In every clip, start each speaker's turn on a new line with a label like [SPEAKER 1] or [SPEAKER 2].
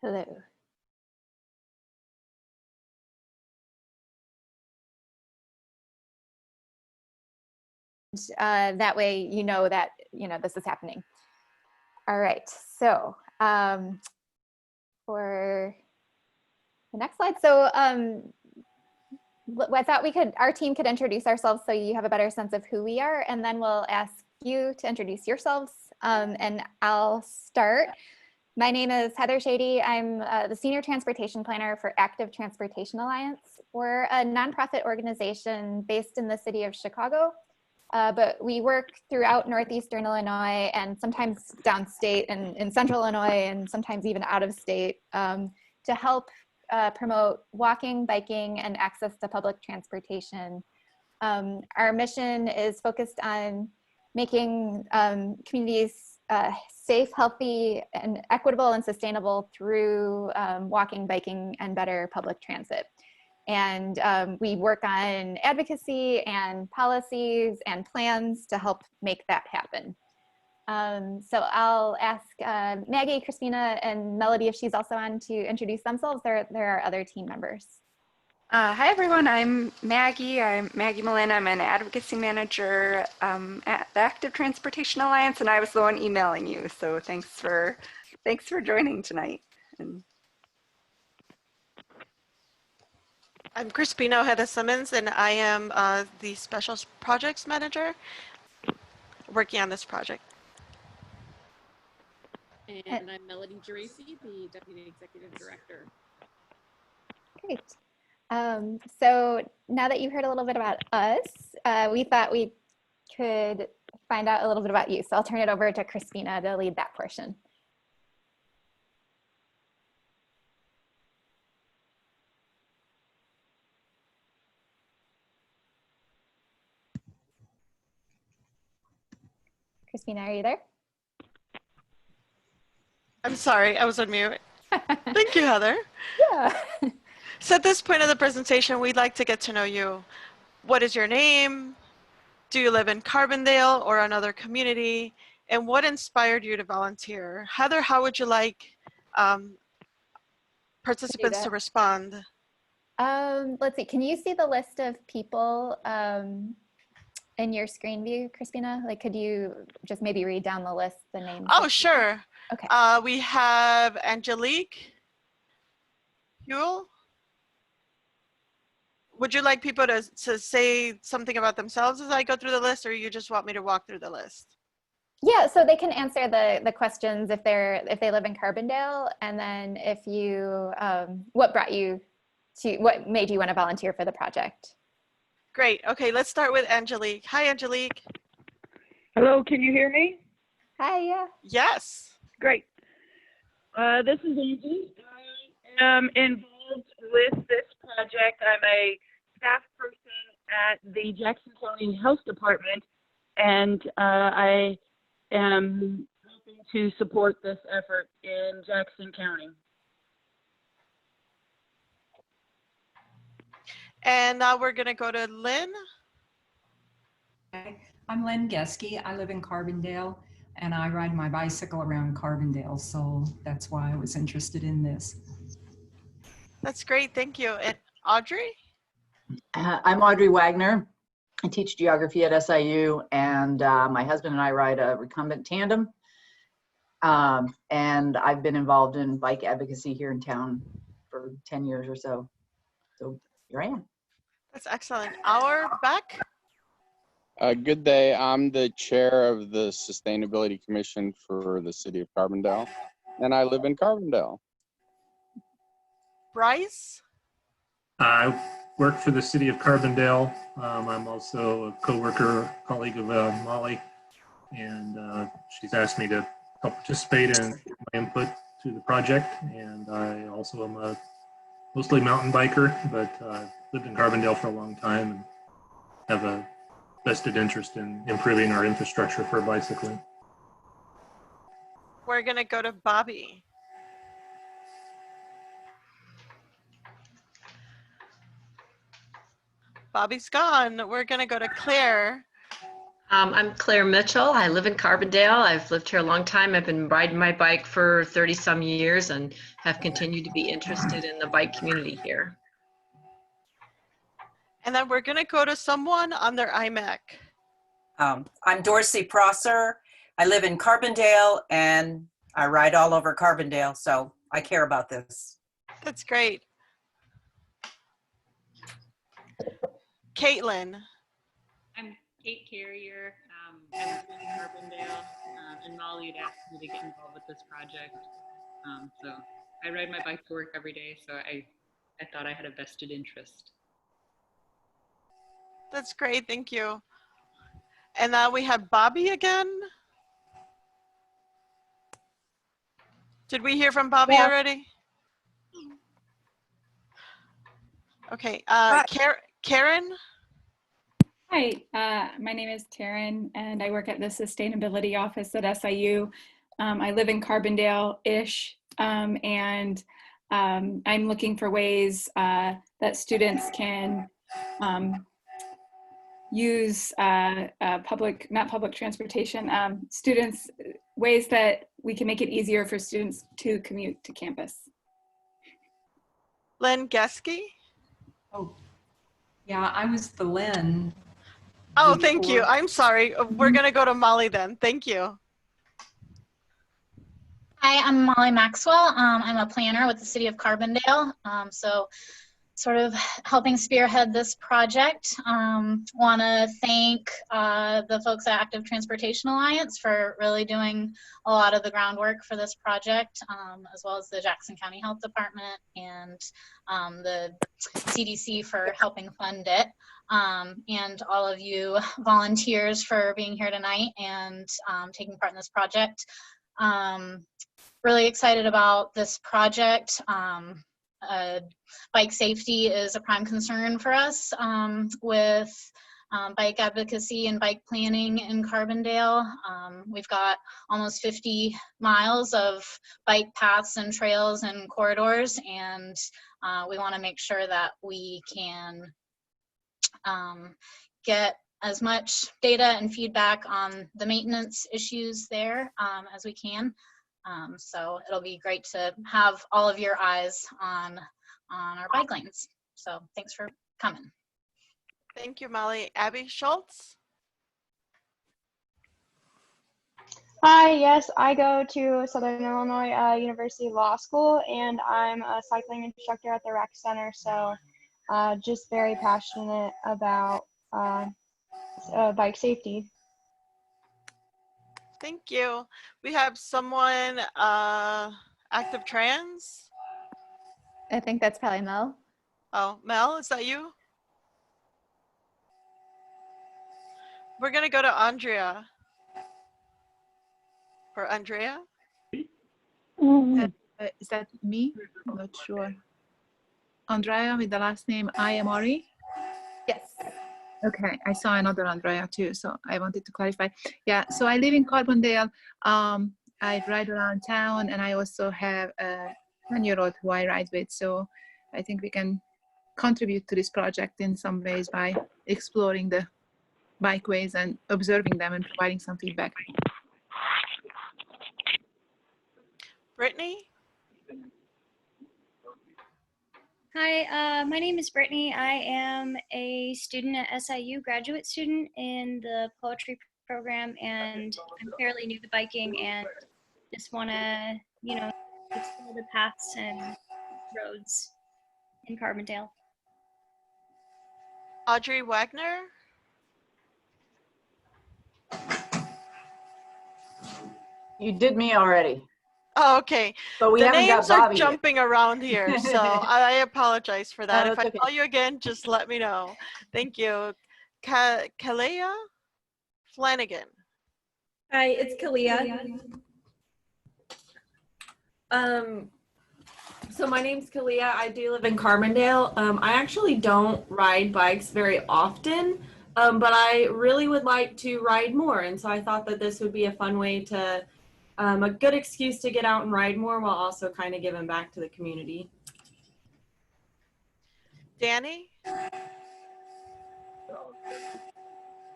[SPEAKER 1] Hello. That way you know that this is happening. All right, so for the next slide, so I thought our team could introduce ourselves so you have a better sense of who we are, and then we'll ask you to introduce yourselves, and I'll start. My name is Heather Shady. I'm the Senior Transportation Planner for Active Transportation Alliance. We're a nonprofit organization based in the city of Chicago, but we work throughout Northeastern Illinois and sometimes downstate and in Central Illinois and sometimes even out of state to help promote walking, biking, and access to public transportation. Our mission is focused on making communities safe, healthy, and equitable and sustainable through walking, biking, and better public transit. And we work on advocacy and policies and plans to help make that happen. So I'll ask Maggie, Christina, and Melody if she's also on to introduce themselves. There are other team members.
[SPEAKER 2] Hi everyone, I'm Maggie Malin. I'm an advocacy manager at the Active Transportation Alliance, and I was the one emailing you, so thanks for joining tonight.
[SPEAKER 3] I'm Crispino Ojeda Simmons, and I am the Special Projects Manager working on this project.
[SPEAKER 4] And I'm Melody Geraci, the Deputy Executive Director.
[SPEAKER 1] Great. So now that you've heard a little bit about us, we thought we could find out a little bit about you. So I'll turn it over to Crispina to lead that portion. Crispina, are you there?
[SPEAKER 3] I'm sorry, I was on mute. Thank you, Heather.
[SPEAKER 1] Yeah.
[SPEAKER 3] So at this point of the presentation, we'd like to get to know you. What is your name? Do you live in Carbondale or another community? And what inspired you to volunteer? Heather, how would you like participants to respond?
[SPEAKER 1] Let's see, can you see the list of people in your screen view, Crispina? Like, could you just maybe read down the list, the names?
[SPEAKER 3] Oh, sure.
[SPEAKER 1] Okay.
[SPEAKER 3] We have Angelique Huel. Would you like people to say something about themselves as I go through the list, or you just want me to walk through the list?
[SPEAKER 1] Yeah, so they can answer the questions if they live in Carbondale, and then if you what made you want to volunteer for the project?
[SPEAKER 3] Great. Okay, let's start with Angelique. Hi, Angelique.
[SPEAKER 5] Hello, can you hear me?
[SPEAKER 1] Hi, yeah.
[SPEAKER 3] Yes.
[SPEAKER 5] Great. This is Angie. I am involved with this project. I'm a staff person at the Jackson County Health Department, and I am helping to support this effort in Jackson County.
[SPEAKER 3] And now we're going to go to Lynn.
[SPEAKER 6] Hi, I'm Lynn Geske. I live in Carbondale, and I ride my bicycle around Carbondale, so that's why I was interested in this.
[SPEAKER 3] That's great. Thank you. And Audrey?
[SPEAKER 7] I'm Audrey Wagner. I teach geography at SIU, and my husband and I ride a recumbent tandem. And I've been involved in bike advocacy here in town for 10 years or so. So here I am.
[SPEAKER 3] That's excellent. Our Beck?
[SPEAKER 8] Good day. I'm the chair of the Sustainability Commission for the city of Carbondale, and I live in Carbondale.
[SPEAKER 3] Bryce?
[SPEAKER 9] I work for the city of Carbondale. I'm also a co-worker, colleague of Molly, and she's asked me to help participate in my input to the project. And I also am a mostly mountain biker, but lived in Carbondale for a long time and have a vested interest in improving our infrastructure for bicycling.
[SPEAKER 3] We're going to go to Bobby. Bobby's gone. We're going to go to Claire.
[SPEAKER 10] I'm Claire Mitchell. I live in Carbondale. I've lived here a long time. I've been riding my bike for 30 some years and have continued to be interested in the bike community here.
[SPEAKER 3] And then we're gonna go to someone on their iMac.
[SPEAKER 11] I'm Dorsey Prosser. I live in Carbondale and I ride all over Carbondale, so I care about this.
[SPEAKER 3] That's great. Caitlin.
[SPEAKER 4] I'm Kate Carrier. I live in Carbondale, and Molly had asked me to get involved with this project. So I ride my bike to work every day, so I thought I had a vested interest.
[SPEAKER 3] That's great, thank you. And now we have Bobby again. Did we hear from Bobby already? Okay, Karen?
[SPEAKER 12] Hi, my name is Taryn and I work at the Sustainability Office at SIU. I live in Carbondale-ish, and I'm looking for ways that students can use not public transportation, ways that we can make it easier for students to commute to campus.
[SPEAKER 3] Len Geske?
[SPEAKER 6] Oh, yeah, I was the Len.
[SPEAKER 3] Oh, thank you. I'm sorry. We're going to go to Molly then. Thank you.
[SPEAKER 13] Hi, I'm Molly Maxwell. I'm a planner with the City of Carbondale. So sort of helping spearhead this project. Want to thank the folks at Active Transportation Alliance for really doing a lot of the groundwork for this project, as well as the Jackson County Health Department and the CDC for helping fund it. And all of you volunteers for being here tonight and taking part in this project. Really excited about this project. Bike safety is a prime concern for us with bike advocacy and bike planning in Carbondale. We've got almost 50 miles of bike paths and trails and corridors, and we want to make sure that we can get as much data and feedback on the maintenance issues there as we can. So it'll be great to have all of your eyes on our bike lanes. So thanks for coming.
[SPEAKER 3] Thank you, Molly. Abby Schultz?
[SPEAKER 14] Hi, yes, I go to Southern Illinois University Law School, and I'm a cycling instructor at the rec center, so just very passionate about bike safety.
[SPEAKER 3] Thank you. We have someone active trans.
[SPEAKER 1] I think that's probably Mel.
[SPEAKER 3] Oh, Mel, is that you? We're gonna go to Andrea. Or Andrea?
[SPEAKER 15] Is that me? I'm not sure. Andrea with the last name Ayamori?
[SPEAKER 1] Yes.
[SPEAKER 15] Okay, I saw another Andrea too, so I wanted to clarify. Yeah, so I live in Carbondale. I ride around town, and I also have a 10-year-old who I ride with, so I think we can contribute to this project in some ways by exploring the bikeways and observing them and providing some feedback.
[SPEAKER 3] Brittany?
[SPEAKER 16] Hi, my name is Brittany. I am a student at SIU, graduate student in the poetry program, and I'm fairly new to biking and just want to, explore the paths and roads in Carbondale.
[SPEAKER 3] Audrey Wagner?
[SPEAKER 7] You did me already.
[SPEAKER 3] Oh, okay.
[SPEAKER 7] But we
[SPEAKER 3] the
[SPEAKER 7] haven't got
[SPEAKER 3] names are
[SPEAKER 7] Bobby yet.
[SPEAKER 3] jumping around here, so I apologize for that.
[SPEAKER 7] No,
[SPEAKER 3] If I
[SPEAKER 7] that's okay.
[SPEAKER 3] call you again, just let me know. Thank you. Kalea Flanagan.
[SPEAKER 17] Hi, it's Kalia. So my name's Kalia. I do live in Carbondale. I actually don't ride bikes very often, but I really would like to ride more. And so I thought that this would be a fun way to, a good excuse to get out and ride more while also kind of giving back to the community.
[SPEAKER 3] Danny?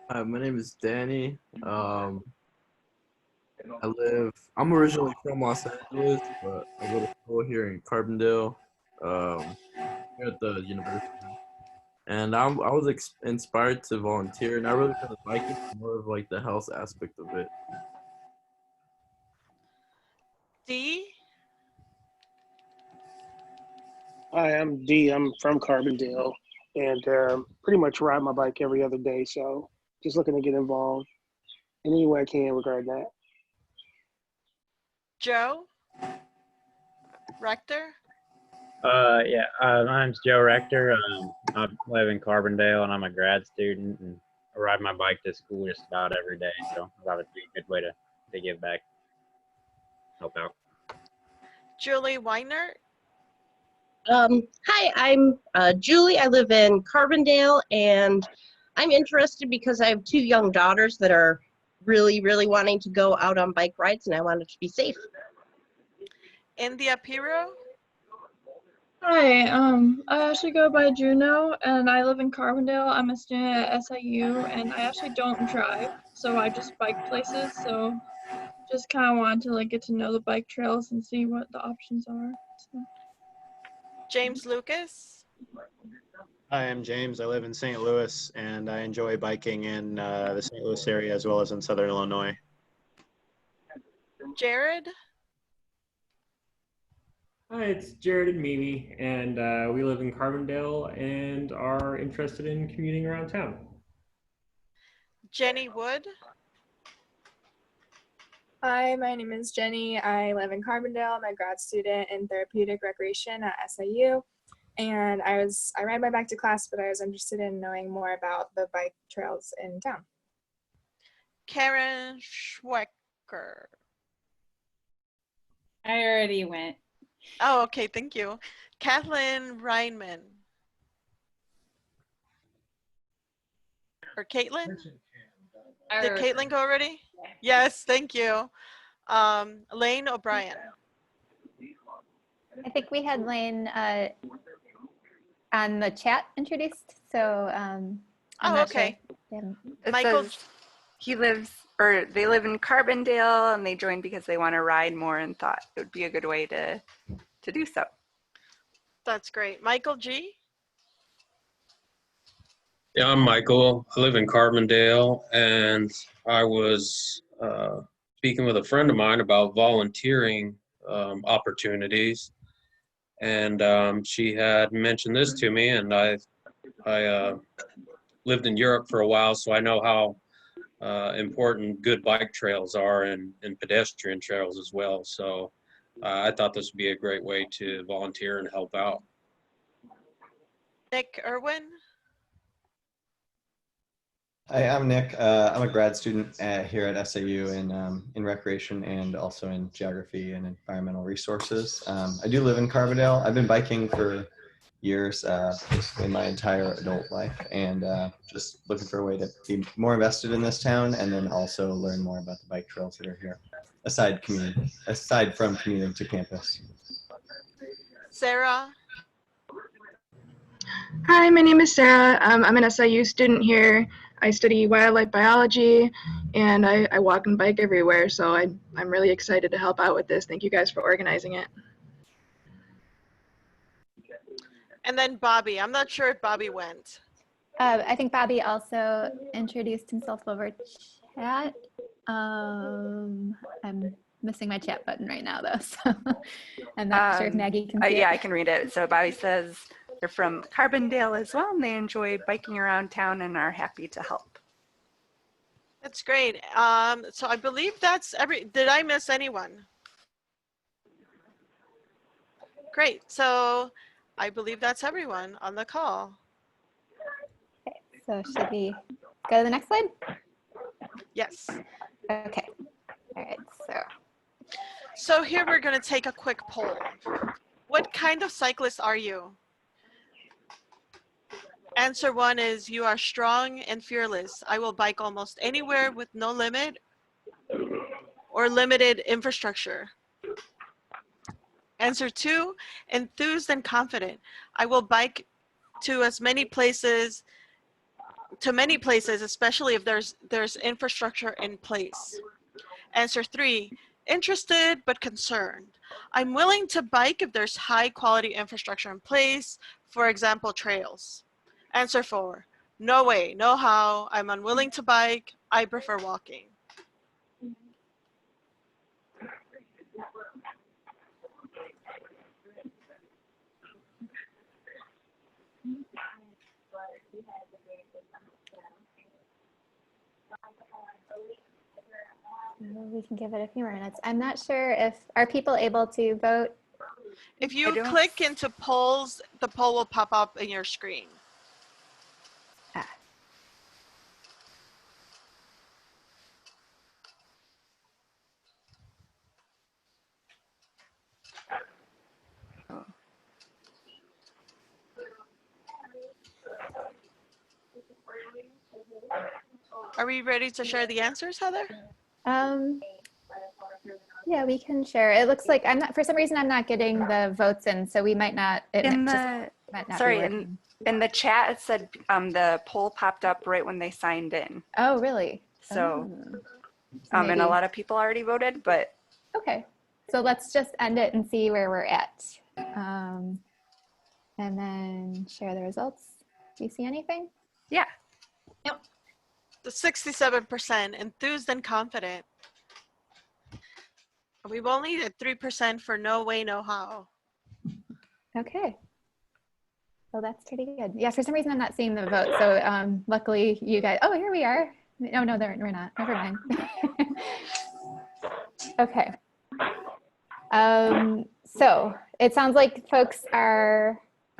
[SPEAKER 18] Hi, my name is Danny. I'm originally from Los Angeles, but I go to school here in Carbondale, here at the university. And I was inspired to volunteer, not really for the biking, more of like the health aspect of it.
[SPEAKER 3] D.
[SPEAKER 19] Hi, I'm D. I'm from Carbondale and pretty much ride my bike every other day. So just looking to get involved in any way I can regarding that.
[SPEAKER 3] Joe. Rector.
[SPEAKER 20] Yeah, my name's Joe Rector. I live in Carbondale and I'm a grad student and I ride my bike to school just about every day. So I thought it'd be a good way to give back, help out.
[SPEAKER 3] Julie Weiner.
[SPEAKER 21] Hi, I'm Julie. I live in Carbondale, and I'm interested because I have 2 young daughters that are really, really wanting to go out on bike rides, and I want it to be safe.
[SPEAKER 3] India Piro.
[SPEAKER 22] Hi, I actually go by Juno, and I live in Carbondale. I'm a student at SIU, and I actually don't drive, so I just bike places. So, just kind of wanted to like get to know the bike trails and see what the options are. So.
[SPEAKER 3] James Lucas.
[SPEAKER 23] Hi, I'm James. I live in St. Louis, and I enjoy biking in the St. Louis area as well as in Southern Illinois.
[SPEAKER 3] Jared.
[SPEAKER 24] Hi, it's Jared and Mimi, and we live in Carbondale and are interested in commuting around town.
[SPEAKER 3] Jenny Wood.
[SPEAKER 25] Hi, my name is Jenny. I live in Carbondale. I'm a grad student in therapeutic recreation at SIU. And I ride my bike to class, but I was interested in knowing more about the bike trails in town.
[SPEAKER 3] Karen Schwecker.
[SPEAKER 12] I already went.
[SPEAKER 3] Oh, okay, thank you. Kathleen Reinman. Or Caitlin? Did Caitlin go already? Yes, thank you. Lane O'Brien.
[SPEAKER 1] I think we had Lane on the chat introduced, so I'm not
[SPEAKER 3] okay.
[SPEAKER 1] Sure.
[SPEAKER 2] It
[SPEAKER 3] Michael.
[SPEAKER 2] says they live in Carbondale and they joined because they want to ride more and thought it would be a good way to do so.
[SPEAKER 3] That's great. Michael G.
[SPEAKER 26] Yeah, I'm Michael. I live in Carbondale, and I was speaking with a friend of mine about volunteering opportunities, and she had mentioned this to me, and I lived in Europe for a while, so I know how important good bike trails are and pedestrian trails as well. So I thought this would be a great way to volunteer and help out.
[SPEAKER 3] Nick Irwin.
[SPEAKER 27] Hi, I'm Nick. I'm a grad student here at SIU in recreation and also in geography and environmental resources. I do live in Carbondale. I've been biking for years, basically my entire adult life, and just looking for a way to be more invested in this town and then also learn more about the bike trails that are here, aside from commuting to campus.
[SPEAKER 3] Sarah.
[SPEAKER 28] Hi, my name is Sarah. I'm an SIU student here. I study wildlife biology, and I walk and bike everywhere, so I'm really excited to help out with this. Thank you guys for organizing it.
[SPEAKER 3] And then Bobby. I'm not sure if Bobby went.
[SPEAKER 1] I think Bobby also introduced himself over chat. I'm missing my chat button right now, though, so I'm not sure if Maggie can see
[SPEAKER 2] Yeah,
[SPEAKER 1] it.
[SPEAKER 2] I can read it. So Bobby says they're from Carbondale as well, and they enjoy biking around town and are happy to help.
[SPEAKER 3] That's great. So I believe that's did I miss anyone? Great. So I believe that's everyone on the call.
[SPEAKER 1] Okay, so should we go to the next slide?
[SPEAKER 3] Yes.
[SPEAKER 1] Okay. All right.
[SPEAKER 3] So here we're going to take a quick poll. What kind of cyclist are you? Answer 1 is you are strong and fearless. I will bike almost anywhere with no limit or limited infrastructure. Answer 2, enthused and confident. I will bike to as many places to many places, especially if there's infrastructure in place? Answer 3, interested but concerned. I'm willing to bike if there's high quality infrastructure in place, for example, trails. Answer 4, no way, no how, I'm unwilling to bike, I prefer walking.
[SPEAKER 1] We can give it a few more minutes. I'm not sure if, are people able to vote?
[SPEAKER 3] If you click into polls, the poll will pop up in your screen. Are we ready to share the answers, Heather?
[SPEAKER 1] Yeah, we can share. It looks like I'm not, for some reason, I'm not getting the votes in, so we might not,
[SPEAKER 2] In
[SPEAKER 1] might not be working.
[SPEAKER 2] in the chat, it said the poll popped up right when they signed in.
[SPEAKER 1] Oh, really?
[SPEAKER 2] So,
[SPEAKER 1] So
[SPEAKER 2] and a lot of people already voted, but.
[SPEAKER 1] Okay, so let's just end it and see where we're at. And then share the results. Do you see anything?
[SPEAKER 2] Yeah.
[SPEAKER 3] Yep. The 67% enthused and confident. We've only needed 3% for no way, no how.
[SPEAKER 1] Okay. Well, that's pretty good. Yeah, for some reason I'm not seeing the vote. So luckily you guys, oh, here we are. No, we're not. Never mind. Okay. So it sounds like folks are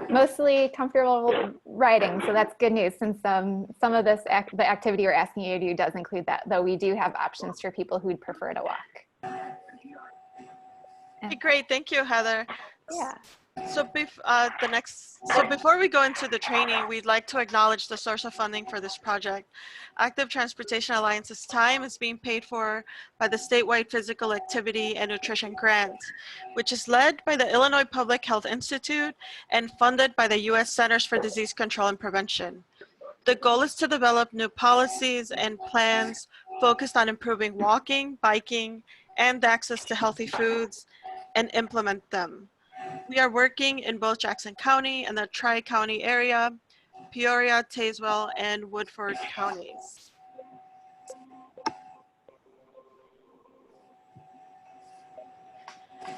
[SPEAKER 1] mostly comfortable riding. So that's good news, since some of this, the activity we're asking you to do does include that, though we do have options for people who'd prefer to walk.
[SPEAKER 3] Okay, great, thank you, Heather.
[SPEAKER 1] Yeah.
[SPEAKER 3] So, before we go into the training, we'd like to acknowledge the source of funding for this project. Active Transportation Alliance's time is being paid for by the statewide Physical Activity and Nutrition Grant, which is led by the Illinois Public Health Institute and funded by the U.S. Centers for Disease Control and Prevention. The goal is to develop new policies and plans focused on improving walking, biking, and access to healthy foods, and implement them. We are working in both Jackson County and the Tri-County area, Peoria, Tazewell, and Woodford counties.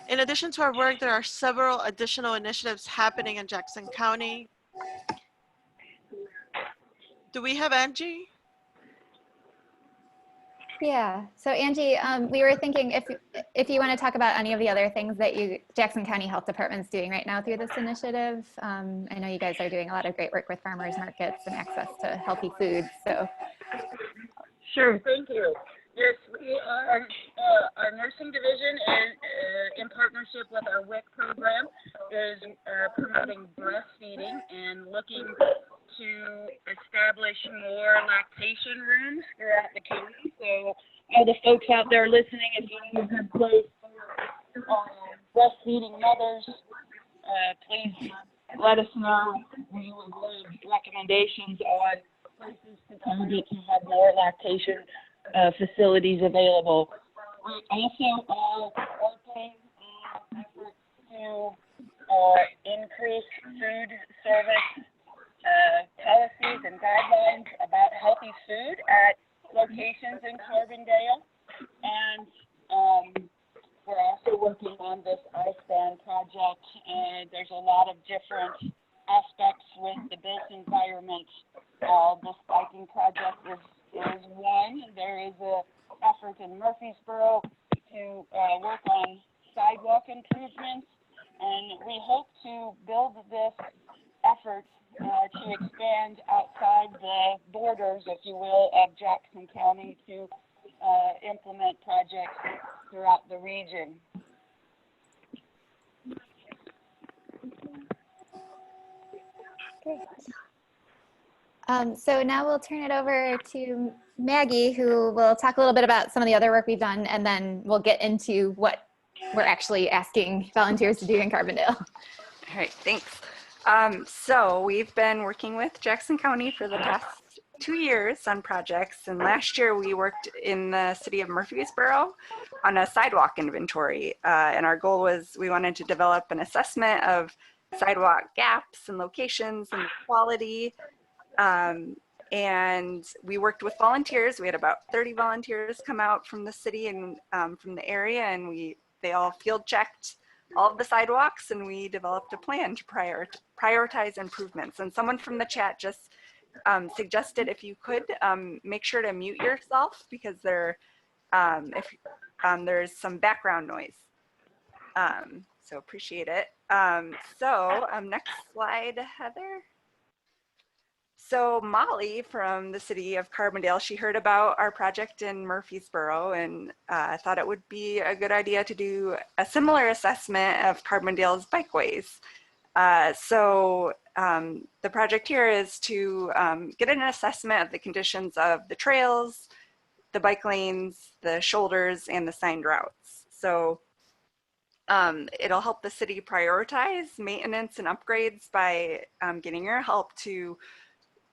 [SPEAKER 3] In addition to our work, there are several additional initiatives happening in Jackson County. Do we have Angie?
[SPEAKER 1] Yeah. So Angie, we were thinking if you want to talk about any of the other things that Jackson County Health Department's doing right now through this initiative. I know you guys are doing a lot of great work with farmers markets and access to healthy foods. So.
[SPEAKER 4] Sure. Thank you. Yes, we are, our nursing division is in partnership with our WIC program is promoting breastfeeding and looking to establish more lactation rooms throughout the county. So all the folks out there listening, if you need a good place for breastfeeding mothers, please let us know. We would love recommendations on places to target to have more lactation facilities available. We also are working on efforts to increase food service policies and guidelines about healthy food at locations in Carbondale. And we're also working on this iSpan project, and there's a lot of different aspects with the built environment. This biking project is one. There is an effort in Murfreesboro to work on sidewalk improvements, and we hope to build this effort to expand outside the borders, if you will, of Jackson County to implement projects throughout the region.
[SPEAKER 1] Great. So now we'll turn it over to Maggie, who will talk a little bit about some of the other work we've done, and then we'll get into what we're actually asking volunteers to do in Carbondale.
[SPEAKER 2] All right, thanks. So we've been working with Jackson County for the past 2 years on projects, and last year we worked in the city of Murfreesboro on a sidewalk inventory. And our goal was we wanted to develop an assessment of sidewalk gaps and locations and quality. And we worked with volunteers. We had about 30 volunteers come out from the city and from the area, and they all field checked all of the sidewalks, and we developed a plan to prioritize improvements. And someone from the chat just suggested if you could make sure to mute yourself because there's some background noise. So appreciate it. Next slide, Heather. So Molly from the city of Carbondale, she heard about our project in Murfreesboro and thought it would be a good idea to do a similar assessment of Carbondale's bikeways. The project here is to get an assessment of the conditions of the trails, the bike lanes, the shoulders, and the signed routes. So it'll help the city prioritize maintenance and upgrades by getting your help to,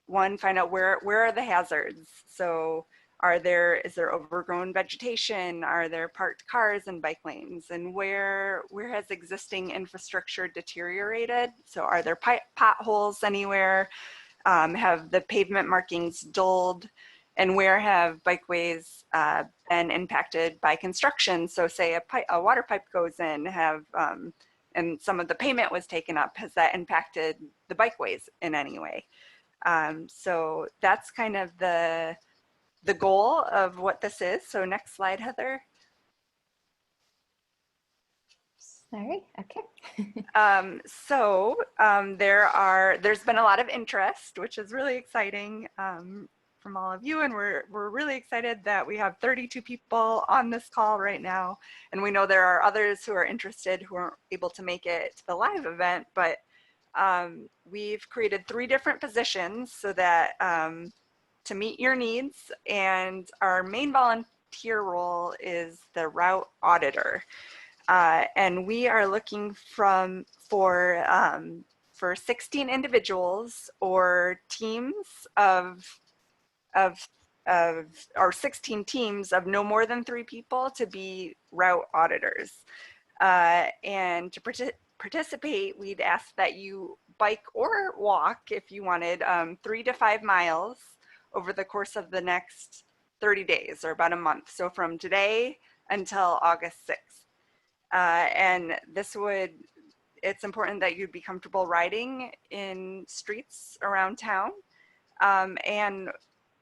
[SPEAKER 2] one, find out where are the hazards. So is there overgrown vegetation? Are there parked cars and bike lanes? And where has existing infrastructure deteriorated? So are there potholes anywhere? Have the pavement markings dulled? And where have bikeways been impacted by construction? So say a water pipe goes in, and some of the pavement was taken up. Has that impacted the bikeways in any way? So that's kind of the goal of what this is. So next slide, Heather.
[SPEAKER 1] Sorry, okay.
[SPEAKER 2] There's been a lot of interest, which is really exciting from all of you, and we're really excited that we have 32 people on this call right now, and we know there are others who are interested who aren't able to make it to the live event, but we've created 3 different positions so that to meet your needs, and our main volunteer role is the Route Auditor. And we are looking for 16 individuals or teams or 16 teams of no more than 3 people to be route auditors. And to participate, we'd ask that you bike or walk if you wanted 3 to 5 miles over the course of the next 30 days or about a month. So from today until August 6th. And it's important that you'd be comfortable riding in streets around town. And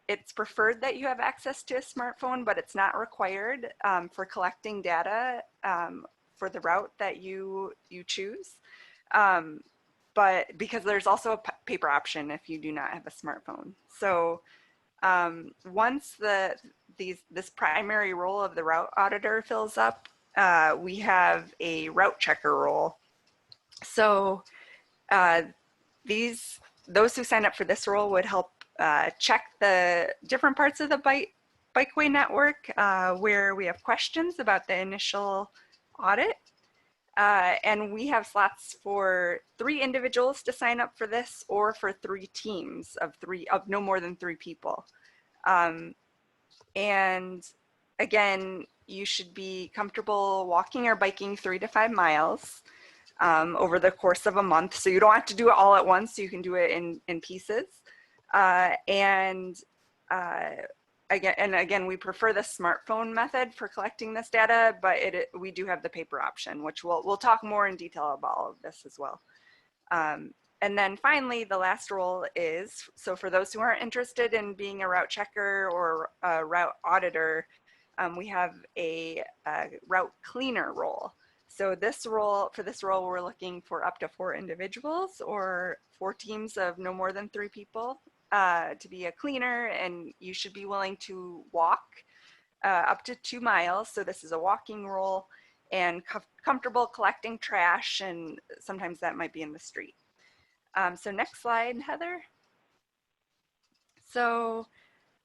[SPEAKER 2] it's preferred that you have access to a smartphone, but it's not required for collecting data for the route that you choose. But because there's also a paper option if you do not have a smartphone. So once this primary role of the route auditor fills up, we have a route checker role. So those who sign up for this role would help check the different parts of the bikeway network where we have questions about the initial audit. And we have slots for 3 individuals to sign up for this, or for 3 teams of no more than 3 people. And again, you should be comfortable walking or biking 3 to 5 miles over the course of a month. So you don't have to do it all at once. You can do it in pieces. Again, we prefer the smartphone method for collecting this data, but we do have the paper option, which we'll talk more in detail about all of this as well. And then finally, the last role is, so for those who aren't interested in being a route checker or a route auditor, we have a route cleaner role. So for this role, we're looking for up to 4 individuals or 4 teams of no more than 3 people to be a cleaner, and you should be willing to walk up to 2 miles. So this is a walking role, and comfortable collecting trash, and sometimes that might be in the street. So next slide, Heather. So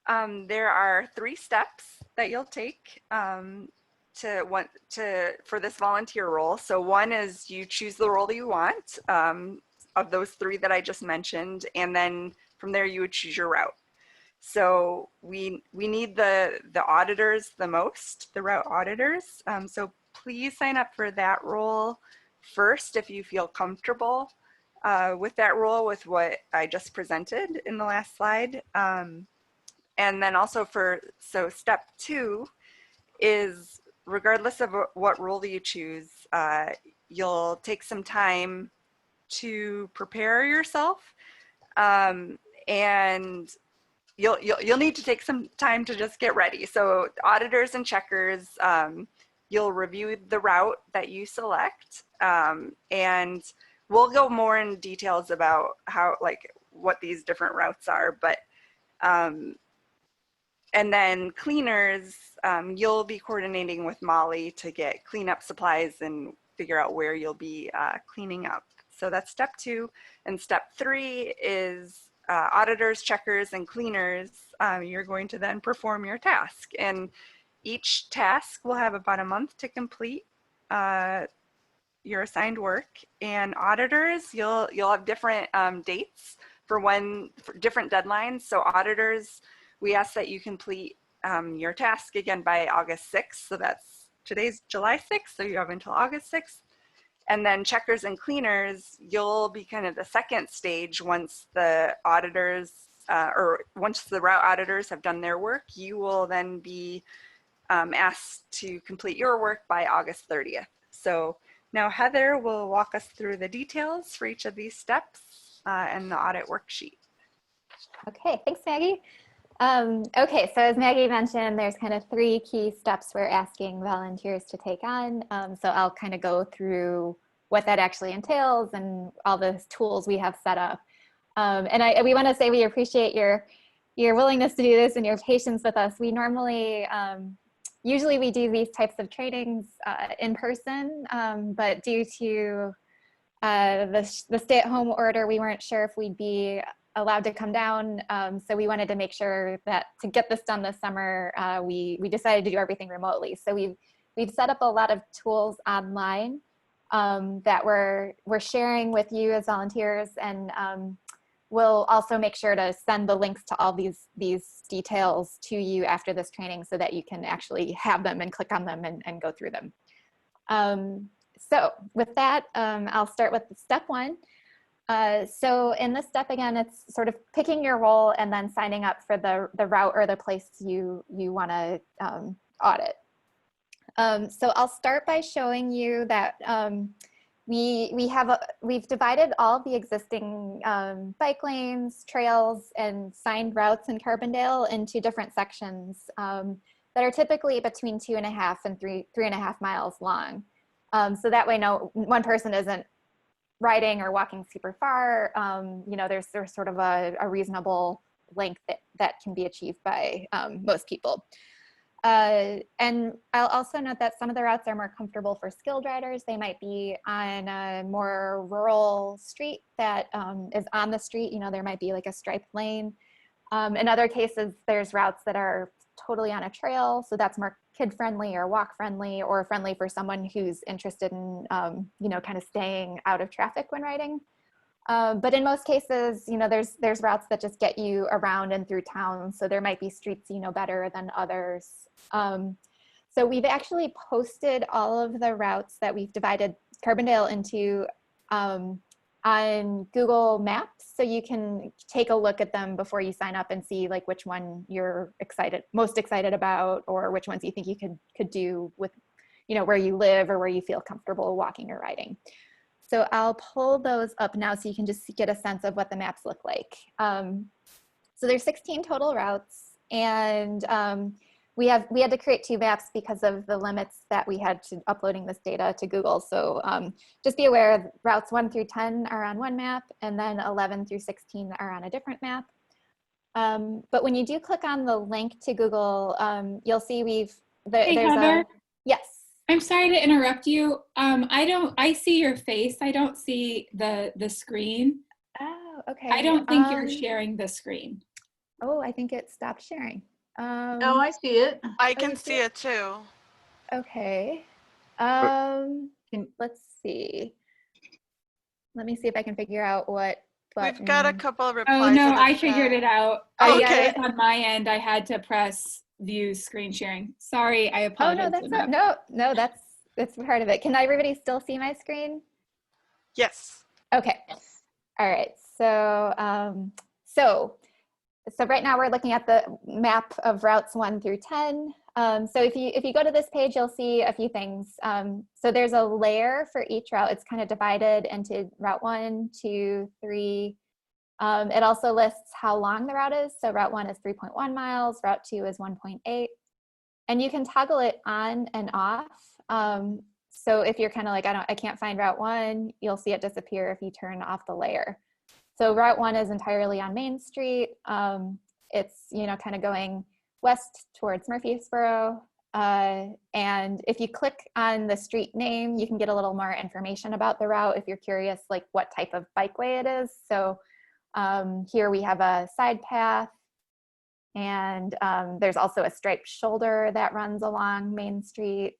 [SPEAKER 2] there are 3 steps that you'll take for this volunteer role. So one is you choose the role that you want of those 3 that I just mentioned, and then from there you would choose your route. So we need the auditors the most, the route auditors. So please sign up for that role first if you feel comfortable with that role, with what I just presented in the last slide. And then also so step 2 is, regardless of what role you choose, you'll take some time to prepare yourself, and you'll need to take some time to just get ready. So auditors and checkers, you'll review the route that you select, and we'll go more in details about what these different routes are, but and then cleaners, you'll be coordinating with Molly to get cleanup supplies and figure out where you'll be cleaning up. So that's step 2. And step 3 is auditors, checkers, and cleaners. You're going to then perform your task. And each task will have about a month to complete your assigned work. And auditors, you'll have different dates for different deadlines. So auditors, we ask that you complete your task again by August 6th. So today's July 6th, so you have until August 6th. And then checkers and cleaners, you'll be kind of the second stage once the auditors, or once the route auditors have done their work, you will then be asked to complete your work by August 30th. So now Heather will walk us through the details for each of these steps and the audit worksheet.
[SPEAKER 1] Okay, thanks, Maggie. Okay, so as Maggie mentioned, there's kind of 3 key steps we're asking volunteers to take on. So I'll kind of go through what that actually entails and all the tools we have set up. And we want to say we appreciate your willingness to do this and your patience with us. We normally, usually we do these types of trainings in person, but due to the stay-at-home order, we weren't sure if we'd be allowed to come down. So we wanted to make sure that to get this done this summer, we decided to do everything remotely. So we've set up a lot of tools online that we're sharing with you as volunteers, and we'll also make sure to send the links to all these details to you after this training so that you can actually have them and click on them and go through them. So with that, I'll start with step 1. So in this step, again, it's sort of picking your role and then signing up for the route or the place you want to audit. So I'll start by showing you that we've divided all the existing bike lanes, trails, and signed routes in Carbondale into different sections that are typically between 2.5 and 3.5 miles long. So that way, one person isn't riding or walking super far. You know, there's sort of a reasonable length that can be achieved by most people. And I'll also note that some of the routes are more comfortable for skilled riders. They might be on a more rural street that is on the street. You know, there might be like a striped lane. In other cases, there's routes that are totally on a trail. So that's more kid-friendly or walk-friendly, or friendly for someone who's interested in, you know, kind of staying out of traffic when riding. But in most cases, you know, there's routes that just get you around and through town. So there might be streets you know better than others. So we've actually posted all of the routes that we've divided Carbondale into on Google Maps. So you can take a look at them before you sign up and see like which one you're most excited about, or which ones you think you could do with, you know, where you live or where you feel comfortable walking or riding. So I'll pull those up now so you can just get a sense of what the maps look like. So there's 16 total routes, and we had to create 2 maps because of the limits that we had to uploading this data to Google. So just be aware, routes 1 through 10 are on one map, and then 11 through 16 are on a different map. But when you do click on the link to Google, you'll see
[SPEAKER 12] Hey,
[SPEAKER 1] there's
[SPEAKER 12] Heather.
[SPEAKER 1] Yes.
[SPEAKER 12] I'm sorry to interrupt you. I see your face. I don't see the screen.
[SPEAKER 1] Oh, okay.
[SPEAKER 12] I don't think you're sharing the screen.
[SPEAKER 1] Oh, I think it stopped sharing.
[SPEAKER 7] Oh, I see it.
[SPEAKER 3] I can see it too.
[SPEAKER 1] Okay. Let's see. Let me see if I can figure out what
[SPEAKER 3] We've got a
[SPEAKER 1] button.
[SPEAKER 3] couple of
[SPEAKER 12] Oh
[SPEAKER 3] replies.
[SPEAKER 12] no,
[SPEAKER 3] in the
[SPEAKER 12] I figured
[SPEAKER 3] chat.
[SPEAKER 12] it out.
[SPEAKER 3] Oh,
[SPEAKER 12] Yeah,
[SPEAKER 3] okay.
[SPEAKER 12] it was on my end. I had to press view screen sharing. Sorry, I
[SPEAKER 1] Oh,
[SPEAKER 12] apologize.
[SPEAKER 1] no, that's
[SPEAKER 12] for
[SPEAKER 1] not,
[SPEAKER 12] that.
[SPEAKER 1] no, that's part of it. Can everybody still see my screen?
[SPEAKER 3] Yes.
[SPEAKER 1] Okay. All right. So, so right now we're looking at the map of routes 1 through 10. So if you go to this page, you'll see a few things. So there's a layer for each route. It's kind of divided into route 1, 2, 3. It also lists how long the route is. So route 1 is 3.1 miles, route 2 is 1.8. And you can toggle it on and off. So if you're kind of like, I can't find route 1, you'll see it disappear if you turn off the layer. So route 1 is entirely on Main Street. It's, kind of going west towards Murfreesboro. And if you click on the street name, you can get a little more information about the route if you're curious, like what type of bikeway it is. So here we have a side path, and there's also a striped shoulder that runs along Main Street.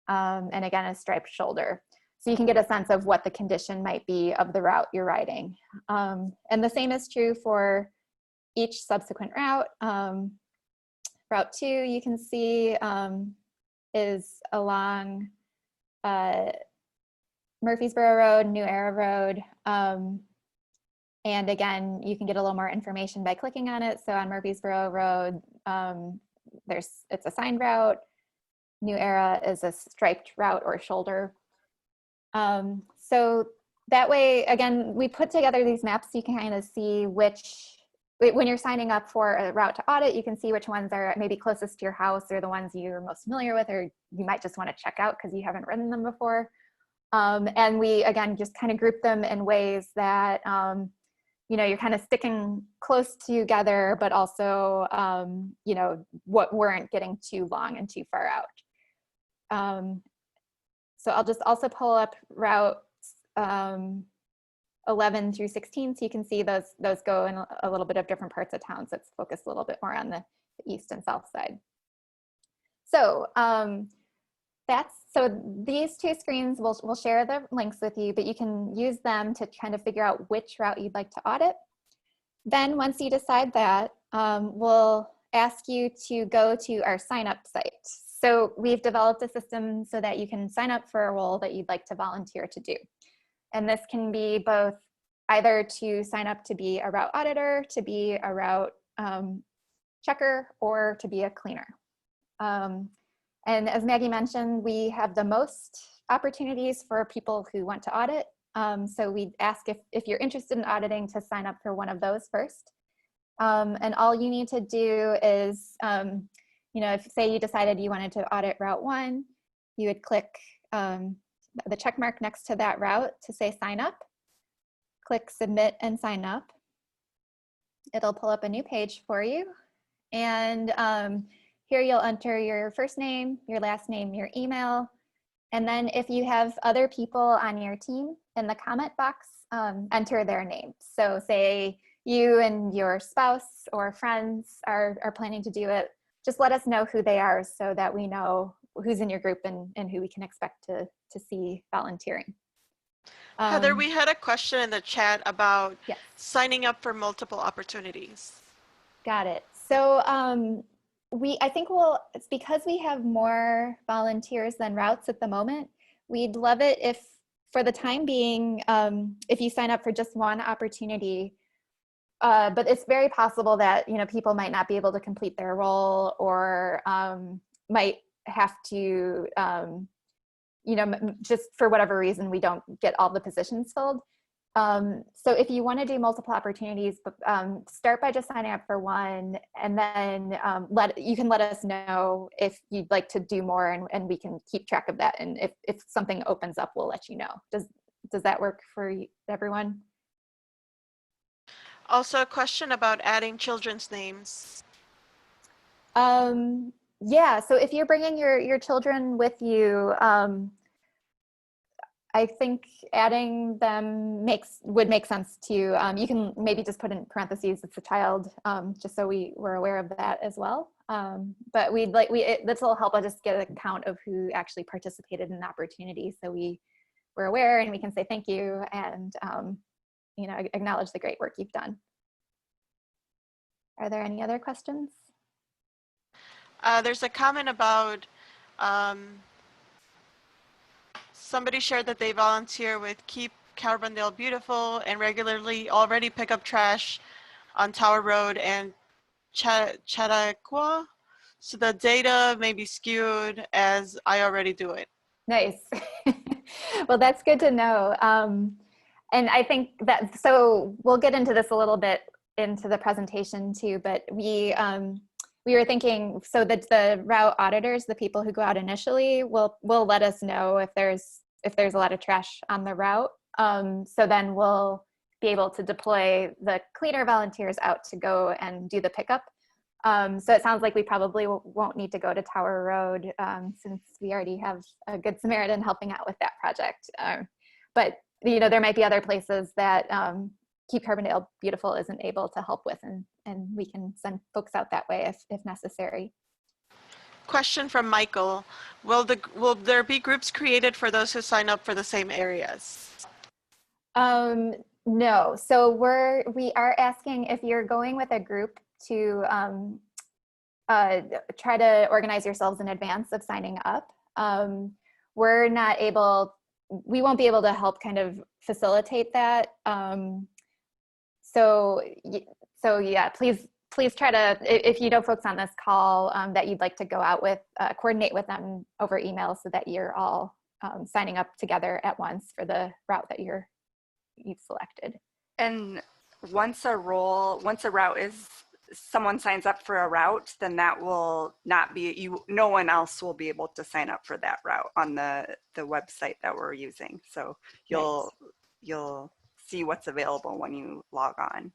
[SPEAKER 1] And again, a striped shoulder. So you can get a sense of what the condition might be of the route you're riding. And the same is true for each subsequent route. Route 2, you can see, is along Murfreesboro Road, New Era Road. And again, you can get a little more information by clicking on it. So on Murfreesboro Road, it's a signed route. New Era is a striped route or shoulder. So that way, again, we put together these maps so you can kind of see when you're signing up for a route to audit, you can see which ones are maybe closest to your house or the ones you're most familiar with, or you might just want to check out because you haven't ridden them before. And we, again, just kind of group them in ways that, you're kind of sticking close together, but also, what weren't getting too long and too far out. So I'll just also pull up routes 11 through 16, so you can see those go in a little bit of different parts of town. So it's focused a little bit more on the east and south side. So so these two screens will share the links with you, but you can use them to kind of figure out which route you'd like to audit. Then once you decide that, we'll ask you to go to our sign up site. So we've developed a system so that you can sign up for a role that you'd like to volunteer to do. And this can be both either to sign up to be a route auditor, to be a route checker, or to be a cleaner. And as Maggie mentioned, we have the most opportunities for people who want to audit. So we ask if you're interested in auditing to sign up for one of those first. And all you need to do is, if say you decided you wanted to audit route 1, you would click the check mark next to that route to say sign up, click submit and sign up. It'll pull up a new page for you. And here you'll enter your first name, your last name, your email. And then if you have other people on your team, in the comment box, enter their names. So say you and your spouse or friends are planning to do it, just let us know who they are so that we know who's in your group and who we can expect to see volunteering.
[SPEAKER 3] Heather, we had a question in the chat about
[SPEAKER 1] yes.
[SPEAKER 3] signing up for multiple opportunities.
[SPEAKER 1] Got it. So I think it's because we have more volunteers than routes at the moment. We'd love it if, for the time being, if you sign up for just one opportunity, but it's very possible that, people might not be able to complete their role or might have to, just for whatever reason, we don't get all the positions filled. So if you want to do multiple opportunities, start by just signing up for one, and then you can let us know if you'd like to do more, and we can keep track of that. And if something opens up, we'll let you know. Does that work for everyone?
[SPEAKER 3] Also, a question about adding children's names.
[SPEAKER 1] Yeah, so if you're bringing your children with you, I think adding them would make sense too. You can maybe just put in parentheses it's a child, just so we're aware of that as well. But this will help us just get a count of who actually participated in the opportunity, so we're aware and we can say thank you. And acknowledge the great work you've done. Are there any other questions?
[SPEAKER 3] There's a comment about somebody shared that they volunteer with Keep Carbondale Beautiful and regularly already pick up trash on Tower Road and Chautauqua. So the data may be skewed as I already do it.
[SPEAKER 1] Nice. Well, that's good to know. And I think that, so we'll get into this a little bit into the presentation too, but we were thinking so that the route auditors, the people who go out initially, will let us know if there's a lot of trash on the route. So then we'll be able to deploy the cleaner volunteers out to go and do the pickup. So it sounds like we probably won't need to go to Tower Road since we already have a Good Samaritan helping out with that project. But there might be other places that Keep Carbondale Beautiful isn't able to help with, and we can send folks out that way if necessary.
[SPEAKER 3] Question from Michael: Will there be groups created for those who sign up for the same areas?
[SPEAKER 1] No. So we are asking if you're going with a group to try to organize yourselves in advance of signing up. We won't be able to help kind of facilitate that. So yeah, please try to, if you know folks on this call that you'd like to go out with, coordinate with them over email so that you're all signing up together at once for the route that you've selected.
[SPEAKER 2] And once a route is, someone signs up for a route, then that will not be, no one else will be able to sign up for that route on the website that we're using. So you'll see what's available when you log on.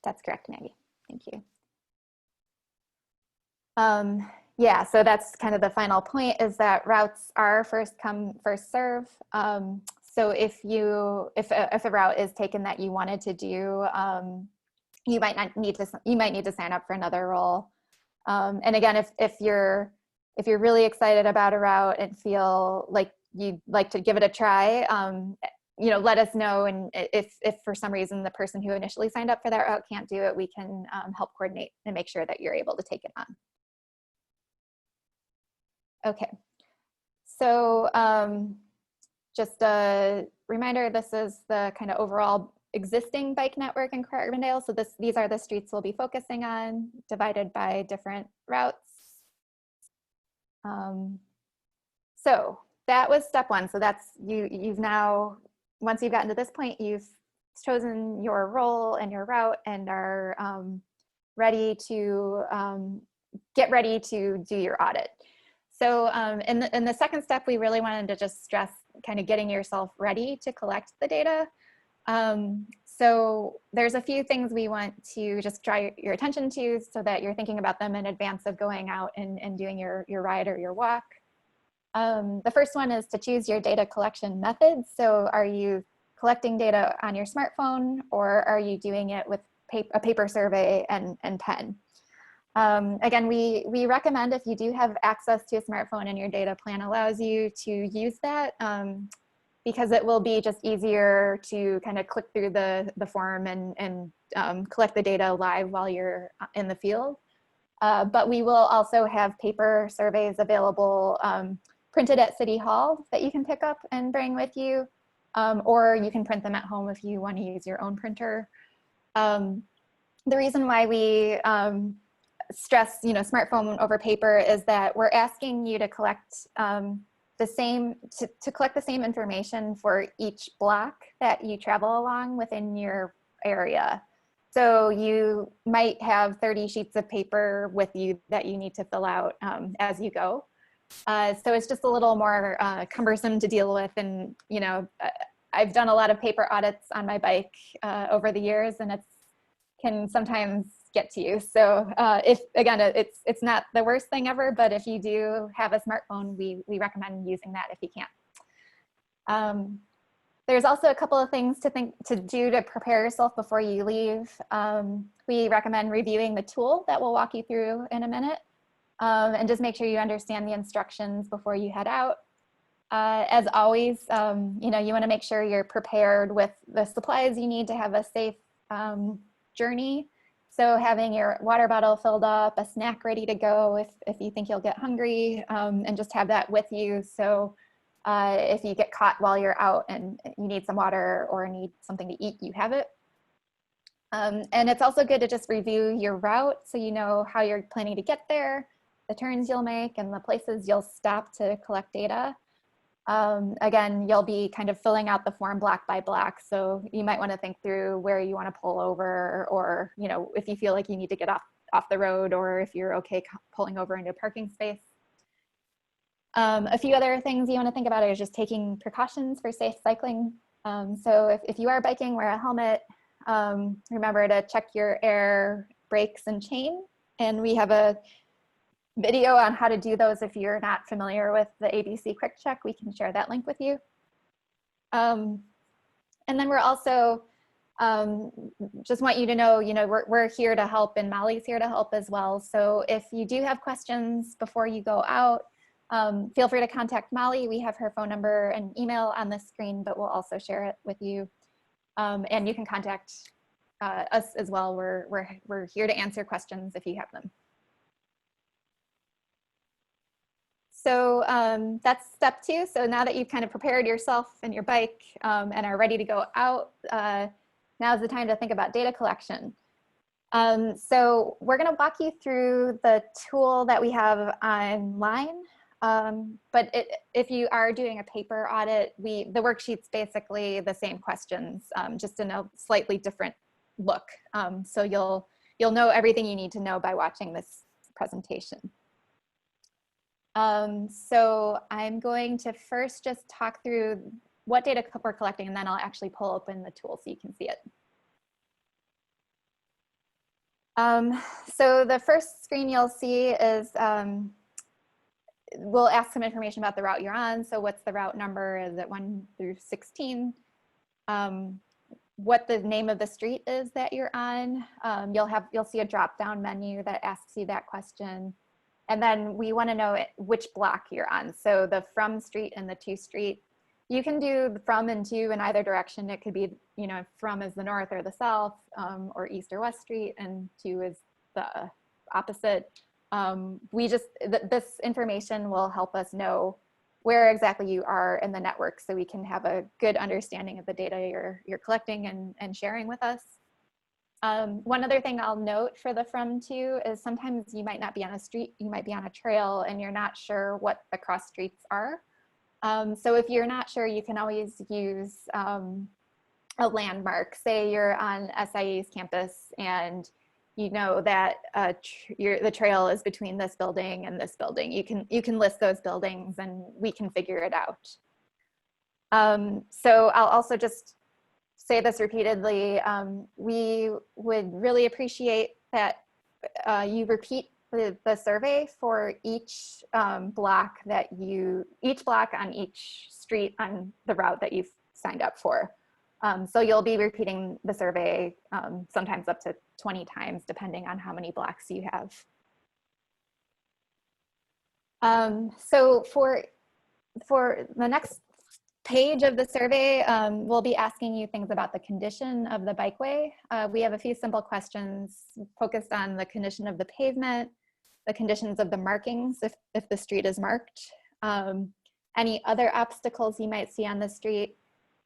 [SPEAKER 1] That's correct, Maggie. Thank you. Yeah, so that's kind of the final point, is that routes are first come, first serve. So if a route is taken that you wanted to do, you might need to sign up for another role. And again, if you're really excited about a route and feel like you'd like to give it a try, let us know. And if for some reason the person who initially signed up for that route can't do it, we can help coordinate and make sure that you're able to take it on. Okay, so just a reminder, this is the kind of overall existing bike network in Carbondale. So these are the streets we'll be focusing on, divided by different routes. So that was step one. So that's you've now, once you've gotten to this point, you've chosen your role and your route and are ready to get ready to do your audit. So in the second step, we really wanted to just stress kind of getting yourself ready to collect the data. So there's a few things we want to just draw your attention to so that you're thinking about them in advance of going out and doing your ride or your walk. The first one is to choose your data collection method. So are you collecting data on your smartphone, or are you doing it with a paper survey and pen? Again, we recommend, if you do have access to a smartphone and your data plan allows you to use that, because it will be just easier to kind of click through the form and collect the data live while you're in the field. But we will also have paper surveys available printed at City Hall that you can pick up and bring with you, or you can print them at home if you want to use your own printer. The reason why we stress smartphone over paper is that we're asking you to collect collect the same information for each block that you travel along within your area. So you might have 30 sheets of paper with you that you need to fill out as you go. So it's just a little more cumbersome to deal with. And I've done a lot of paper audits on my bike over the years, and can sometimes get to you. So it's not the worst thing ever, but if you do have a smartphone, we recommend using that if you can. There's also a couple of things to do to prepare yourself before you leave. We recommend reviewing the tool that we'll walk you through in a minute, and just make sure you understand the instructions before you head out. As always, you know, you want to make sure you're prepared with the supplies you need to have a safe journey. So having your water bottle filled up, a snack ready to go if you think you'll get hungry, and just have that with you. So if you get caught while you're out and you need some water or need something to eat, you have it. And it's also good to just review your route so you know how you're planning to get there, the turns you'll make, and the places you'll stop to collect data. Again, you'll be kind of filling out the form block by block. So you might want to think through where you want to pull over, or, you know, if you feel like you need to get off the road, or if you're okay pulling over into a parking space. A few other things you want to think about are just taking precautions for safe cycling. So if you are biking, wear a helmet. Remember to check your air, brakes, and chain. And we have a video on how to do those. If you're not familiar with the ABC Quick Check, we can share that link with you. And then we're also just want you to know, we're here to help, and Molly's here to help as well. So if you do have questions before you go out, feel free to contact Molly. We have her phone number and email on the screen, but we'll also share it with you. And you can contact us as well. We're here to answer questions if you have them. So that's step 2. So now that you've kind of prepared yourself and your bike and are ready to go out, now's the time to think about data collection. So we're going to walk you through the tool that we have online. But if you are doing a paper audit, the worksheet's basically the same questions, just in a slightly different look. So you'll know everything you need to know by watching this presentation. So I'm going to first just talk through what data we're collecting, and then I'll actually pull open the tool so you can see it. So the first screen you'll see is, we'll ask some information about the route you're on. So what's the route number? Is it 1 through 16? What the name of the street is that you're on. You'll see a drop-down menu that asks you that question. And then we want to know which block you're on. So the from street and the to street. You can do the from and to in either direction. It could be, from is the north or the south, or east or west street, and to is the opposite. This information will help us know where exactly you are in the network, so we can have a good understanding of the data you're collecting and sharing with us. One other thing I'll note for the from to is sometimes you might not be on a street, you might be on a trail, and you're not sure what the cross streets are. So if you're not sure, you can always use a landmark. Say you're on SIU's campus and you know that the trail is between this building and this building. You can list those buildings and we can figure it out. So I'll also just say this repeatedly. We would really appreciate that you repeat the survey for each block on each street on the route that you've signed up for. So you'll be repeating the survey sometimes up to 20 times, depending on how many blocks you have. So for the next page of the survey, we'll be asking you things about the condition of the bikeway. We have a few simple questions focused on the condition of the pavement, the conditions of the markings, if the street is marked, any other obstacles you might see on the street.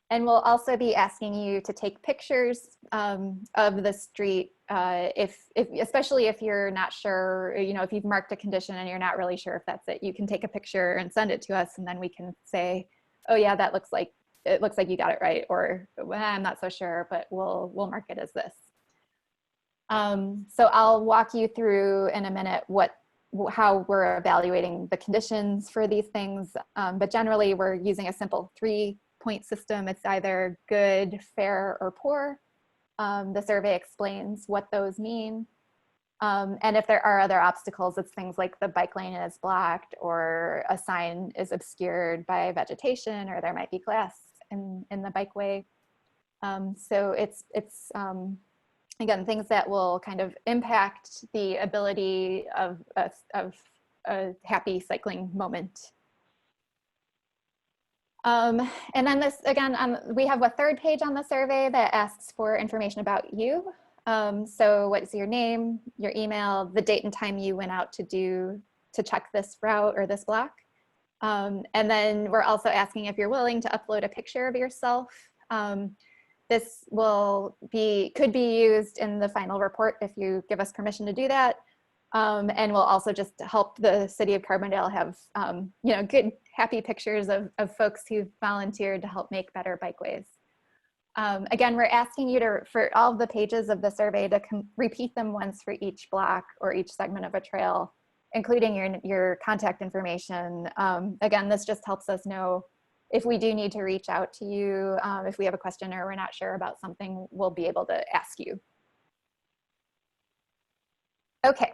[SPEAKER 1] And we'll also be asking you to take pictures of the street, especially if you're not sure, if you've marked a condition and you're not really sure if that's it. You can take a picture and send it to us, and then we can say, oh yeah, it looks like you got it right, or well, I'm not so sure, but we'll mark it as this. So I'll walk you through in a minute how we're evaluating the conditions for these things, but generally we're using a simple 3-point system. It's either good, fair, or poor. The survey explains what those mean. And if there are other obstacles, it's things like the bike lane is blocked, or a sign is obscured by vegetation, or there might be glass in the bikeway. So it's again, things that will kind of impact the ability of a happy cycling moment. And then this, again, we have a third page on the survey that asks for information about you. So what's your name, your email, the date and time you went out to check this route or this block. And then we're also asking if you're willing to upload a picture of yourself. This could be used in the final report if you give us permission to do that. And will also just help the city of Carbondale have good, happy pictures of folks who've volunteered to help make better bikeways. Again, we're asking you for all of the pages of the survey to repeat them once for each block or each segment of a trail, including your contact information. Again, this just helps us know if we do need to reach out to you, if we have a question or we're not sure about something, we'll be able to ask you. Okay,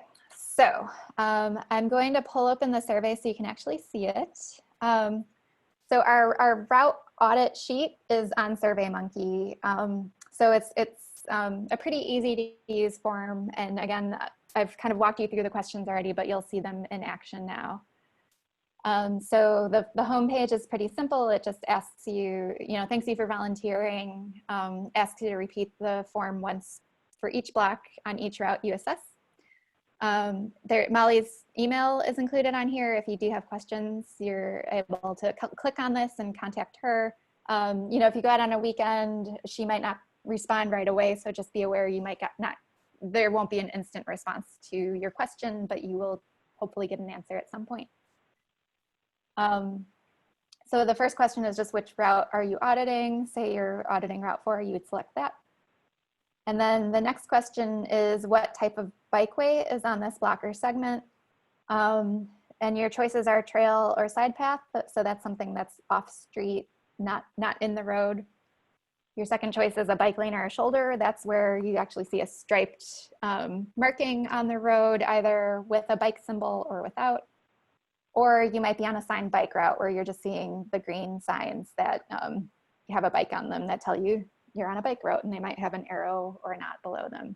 [SPEAKER 1] so I'm going to pull open the survey so you can actually see it. So our route audit sheet is on SurveyMonkey. So it's a pretty easy to use form. And again, I've kind of walked you through the questions already, but you'll see them in action now. So the homepage is pretty simple. It just asks you, thanks you for volunteering, asks you to repeat the form once for each block on each route you assess. Molly's email is included on here. If you do have questions, you're able to click on this and contact her. If you go out on a weekend, she might not respond right away. So just be aware you might there won't be an instant response to your question, but you will hopefully get an answer at some point. So the first question is just which route are you auditing? Say you're auditing Route 4, you would select that. And then the next question is what type of bikeway is on this block or segment? And your choices are trail or side path. So that's something that's off street, not in the road. Your second choice is a bike lane or a shoulder. That's where you actually see a striped marking on the road, either with a bike symbol or without. Or you might be on a signed bike route where you're just seeing the green signs that you have a bike on them that tell you you're on a bike route, and they might have an arrow or not below them.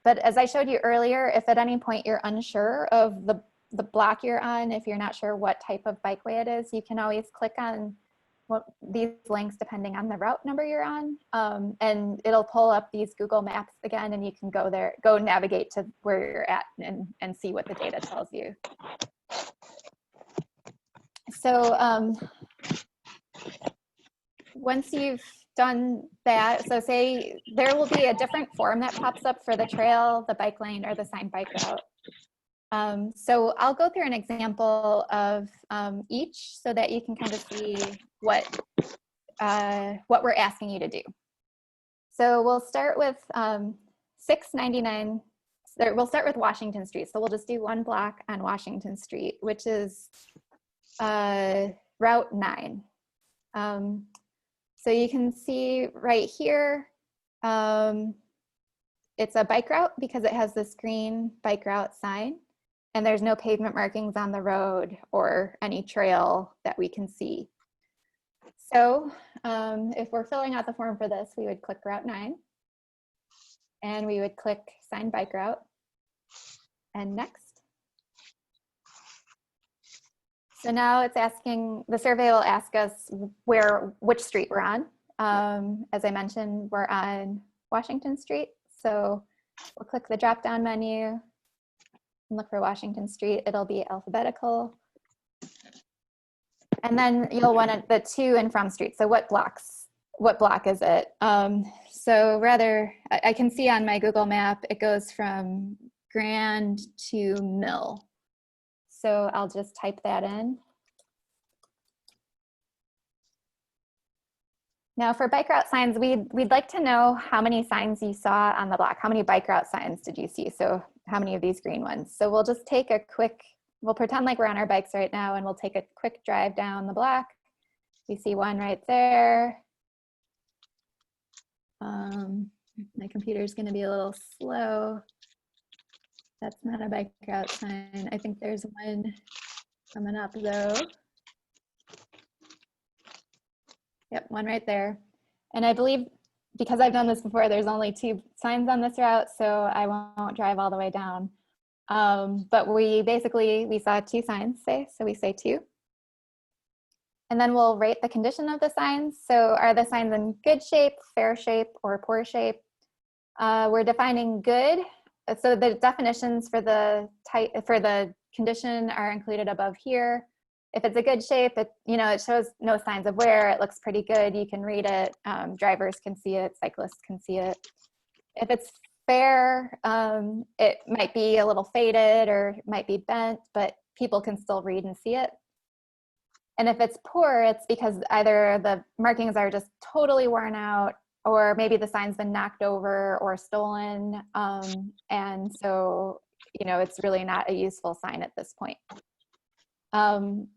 [SPEAKER 1] But as I showed you earlier, if at any point you're unsure of the block you're on, if you're not sure what type of bikeway it is, you can always click on these links depending on the route number you're on, and it'll pull up these Google Maps again, and you can go navigate to where you're at and see what the data tells you. So once you've done that, so say there will be a different form that pops up for the trail, the bike lane, or the signed bike route. So I'll go through an example of each so that you can kind of see what we're asking you to do. So we'll start with 699. We'll start with Washington Street. So we'll just do one block on Washington Street, which is Route 9. So you can see right here, it's a bike route because it has this green bike route sign, and there's no pavement markings on the road or any trail that we can see. So if we're filling out the form for this, we would click Route 9, and we would click Sign Bike Route, and next. So now it's asking, the survey will ask us which street we're on. As I mentioned, we're on Washington Street. So we'll click the drop-down menu and look for Washington Street. It'll be alphabetical. And then you'll want the to and from street. So what block is it? So I can see on my Google map, it goes from Grand to Mill. So I'll just type that in. Now for bike route signs, we'd like to know how many signs you saw on the block. How many bike route signs did you see? So how many of these green ones? So we'll just take we'll pretend like we're on our bikes right now, and we'll take a quick drive down the block. We see one right there. My computer's gonna be a little slow. That's not a bike route sign. I think there's one coming up though. Yep, one right there. And I believe, because I've done this before, there's only 2 signs on this route, so I won't drive all the way down. But we saw 2 signs, so we say 2. And then we'll rate the condition of the signs. So are the signs in good shape, fair shape, or poor shape? We're defining good. So the definitions for the condition are included above here. If it's a good shape, it shows no signs of wear. It looks pretty good. You can read it. Drivers can see it. Cyclists can see it. If it's fair, it might be a little faded or might be bent, but people can still read and see it. And if it's poor, it's because either the markings are just totally worn out, or maybe the sign's been knocked over or stolen. And so, it's really not a useful sign at this point.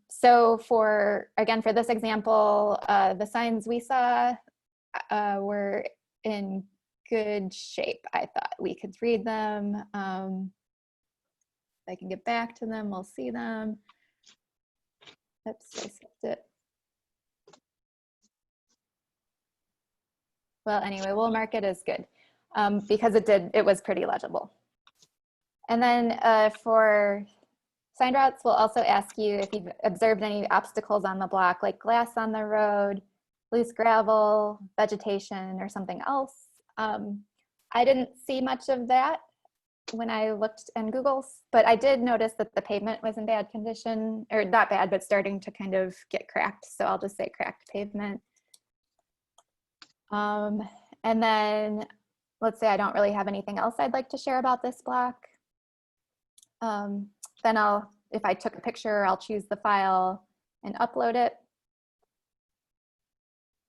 [SPEAKER 1] So for this example, the signs we saw were in good shape. I thought we could read them. If I can get back to them, we'll see them. Oops, I skipped it. Well, anyway, we'll mark it as good because it was pretty legible. And then for sign routes, we'll also ask you if you've observed any obstacles on the block, like glass on the road, loose gravel, vegetation, or something else. I didn't see much of that when I looked in Google, but I did notice that the pavement was in bad condition, or not bad, but starting to kind of get cracked. So I'll just say cracked pavement. And then let's say I don't really have anything else I'd like to share about this block. Then if I took a picture, I'll choose the file and upload it.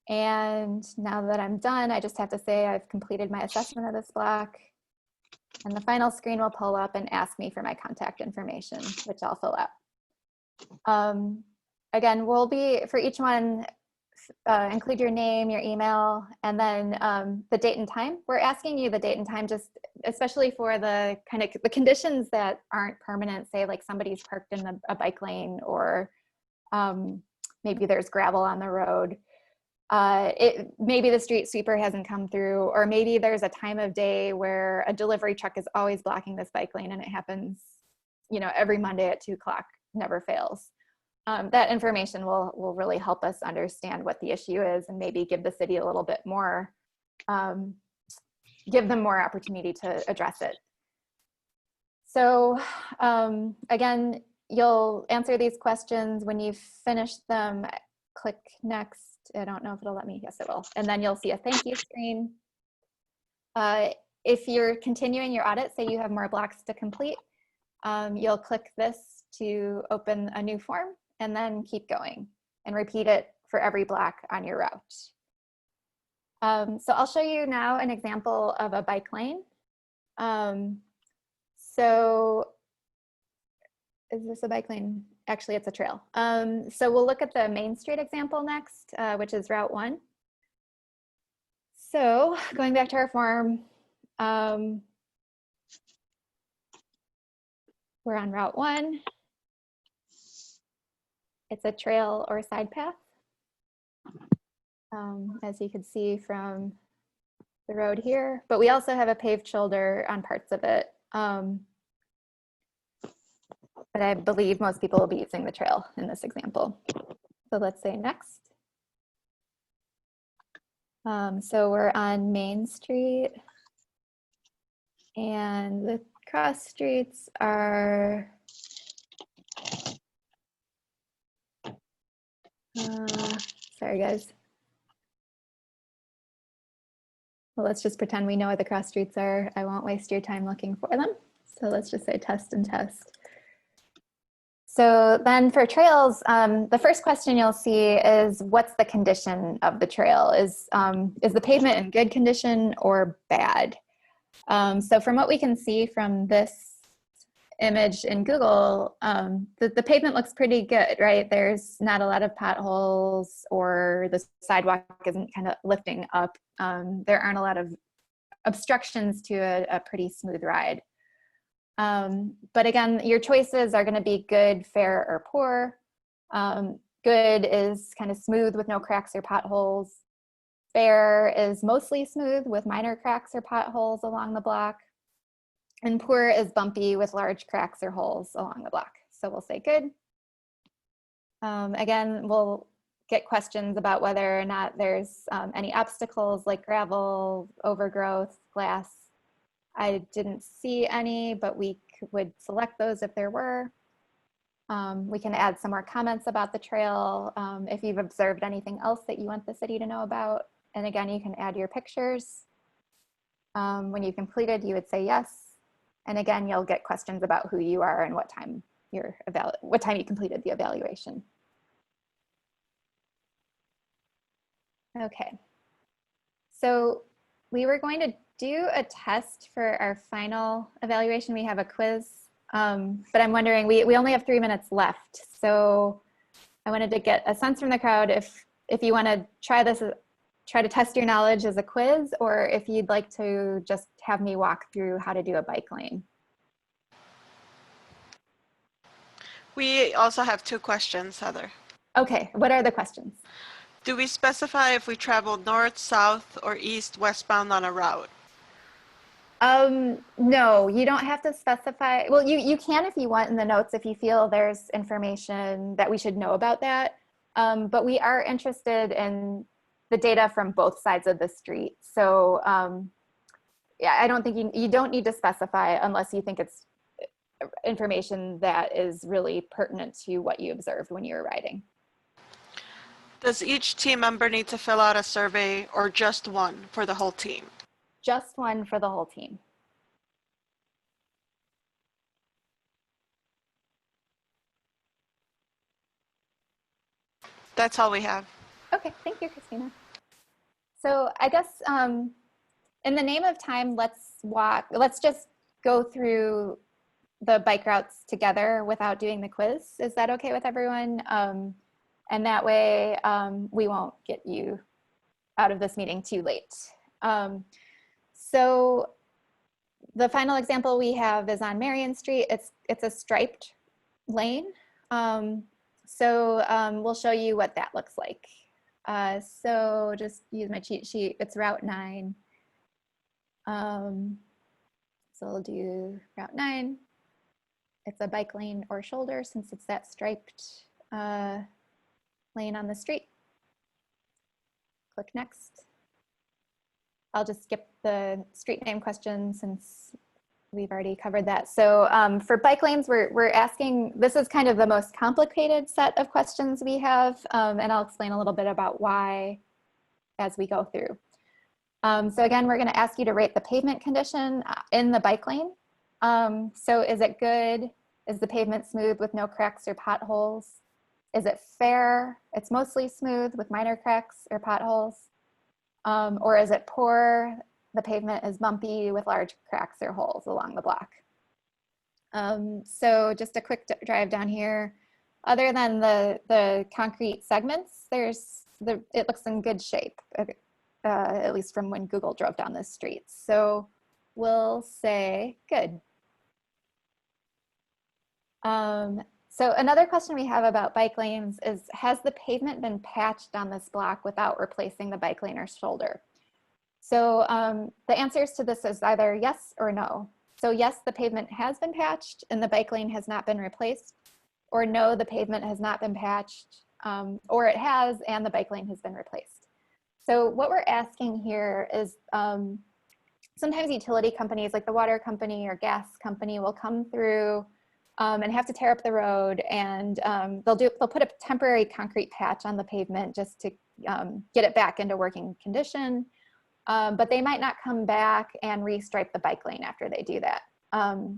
[SPEAKER 1] And now that I'm done, I just have to say I've completed my assessment of this block. And the final screen will pull up and ask me for my contact information, which I'll fill out. Again, we'll be, for each one, include your name, your email, and then the date and time. We're asking you the date and time, just especially for the the conditions that aren't permanent, say like somebody's parked in a bike lane, or maybe there's gravel on the road. Maybe the street sweeper hasn't come through, or maybe there's a time of day where a delivery truck is always blocking this bike lane, and it happens, every Monday at 2 o'clock, never fails. That information will really help us understand what the issue is, and maybe give the city a little bit more, give them more opportunity to address it. So again, you'll answer these questions. When you've finished them, click next. I don't know if it'll let me. Yes, it will. And then you'll see a thank you screen. If you're continuing your audit, say you have more blocks to complete, you'll click this to open a new form, and then keep going and repeat it for every block on your route. So I'll show you now an example of a bike lane. So is this a bike lane? Actually, it's a trail. So we'll look at the Main Street example next, which is Route 1. So going back to our form, we're on Route 1. It's a trail or side path, as you can see from the road here, but we also have a paved shoulder on parts of it. But I believe most people will be using the trail in this example. So let's say next. So we're on Main Street, and the cross streets are sorry guys. Well, let's just pretend we know what the cross streets are. I won't waste your time looking for them. So let's just say test and test. So then for trails, the first question you'll see is, what's the condition of the trail? Is the pavement in good condition or bad? So from what we can see from this image in Google, the pavement looks pretty good, right? There's not a lot of potholes, or the sidewalk isn't kind of lifting up. There aren't a lot of obstructions to a pretty smooth ride. But again, your choices are going to be good, fair, or poor. Good is kind of smooth with no cracks or potholes. Fair is mostly smooth with minor cracks or potholes along the block. And poor is bumpy with large cracks or holes along the block. So we'll say good. Again, we'll get questions about whether or not there's any obstacles like gravel, overgrowth, glass. I didn't see any, but we would select those if there were. We can add some more comments about the trail if you've observed anything else that you want the city to know about. And again, you can add your pictures. When you completed, you would say yes. And again, you'll get questions about who you are and what time you completed the evaluation. Okay. So we were going to do a test for our final evaluation. We have a quiz, but I'm wondering, we only have 3 minutes left. So I wanted to get a sense from the crowd if you want to try to test your knowledge as a quiz, or if you'd like to just have me walk through how to do a bike lane.
[SPEAKER 3] We also have 2 questions, Heather.
[SPEAKER 1] Okay, what are the questions?
[SPEAKER 3] Do we specify if we traveled north, south, or east, westbound on a route?
[SPEAKER 1] No, you don't have to specify. Well, you can if you want in the notes if you feel there's information that we should know about that. But we are interested in the data from both sides of the street. So yeah, I don't think you don't need to specify unless you think it's information that is really pertinent to what you observed when you were riding.
[SPEAKER 3] Does each team member need to fill out a survey, or just one for the whole team?
[SPEAKER 1] Just one for the whole team.
[SPEAKER 3] That's all we have.
[SPEAKER 1] Okay, thank you, Christina. So I guess in the name of time, let's just go through the bike routes together without doing the quiz. Is that okay with everyone? And that way we won't get you out of this meeting too late. So the final example we have is on Marion Street. It's a striped lane. So we'll show you what that looks like. So just use my cheat sheet. It's Route 9. So we'll do Route 9. It's a bike lane or shoulder since it's that striped lane on the street. Click next. I'll just skip the street name question since we've already covered that. So for bike lanes, we're asking, this is kind of the most complicated set of questions we have, and I'll explain a little bit about why as we go through. So again, we're gonna ask you to rate the pavement condition in the bike lane. So is it good? Is the pavement smooth with no cracks or potholes? Is it fair? It's mostly smooth with minor cracks or potholes. Or is it poor? The pavement is bumpy with large cracks or holes along the block. So just a quick drive down here. Other than the concrete segments, it looks in good shape, at least from when Google drove down this street. So we'll say good. So another question we have about bike lanes is, has the pavement been patched on this block without replacing the bike lane or shoulder? So the answers to this is either yes or no. So yes, the pavement has been patched and the bike lane has not been replaced, or no, the pavement has not been patched, or it has and the bike lane has been replaced. So what we're asking here is sometimes utility companies like the water company or gas company will come through and have to tear up the road, and they'll put a temporary concrete patch on the pavement just to get it back into working condition. But they might not come back and restripe the bike lane after they do that.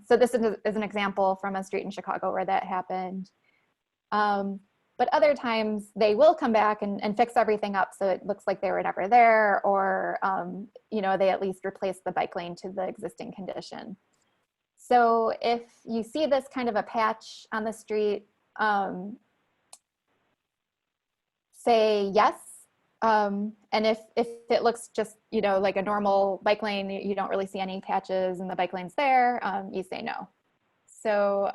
[SPEAKER 1] So this is an example from a street in Chicago where that happened. But other times they will come back and fix everything up so it looks like they were never there, or they at least replace the bike lane to the existing condition. So if you see this kind of a patch on the street, say yes. And if it looks just, like a normal bike lane, you don't really see any patches and the bike lane's there, you say no. So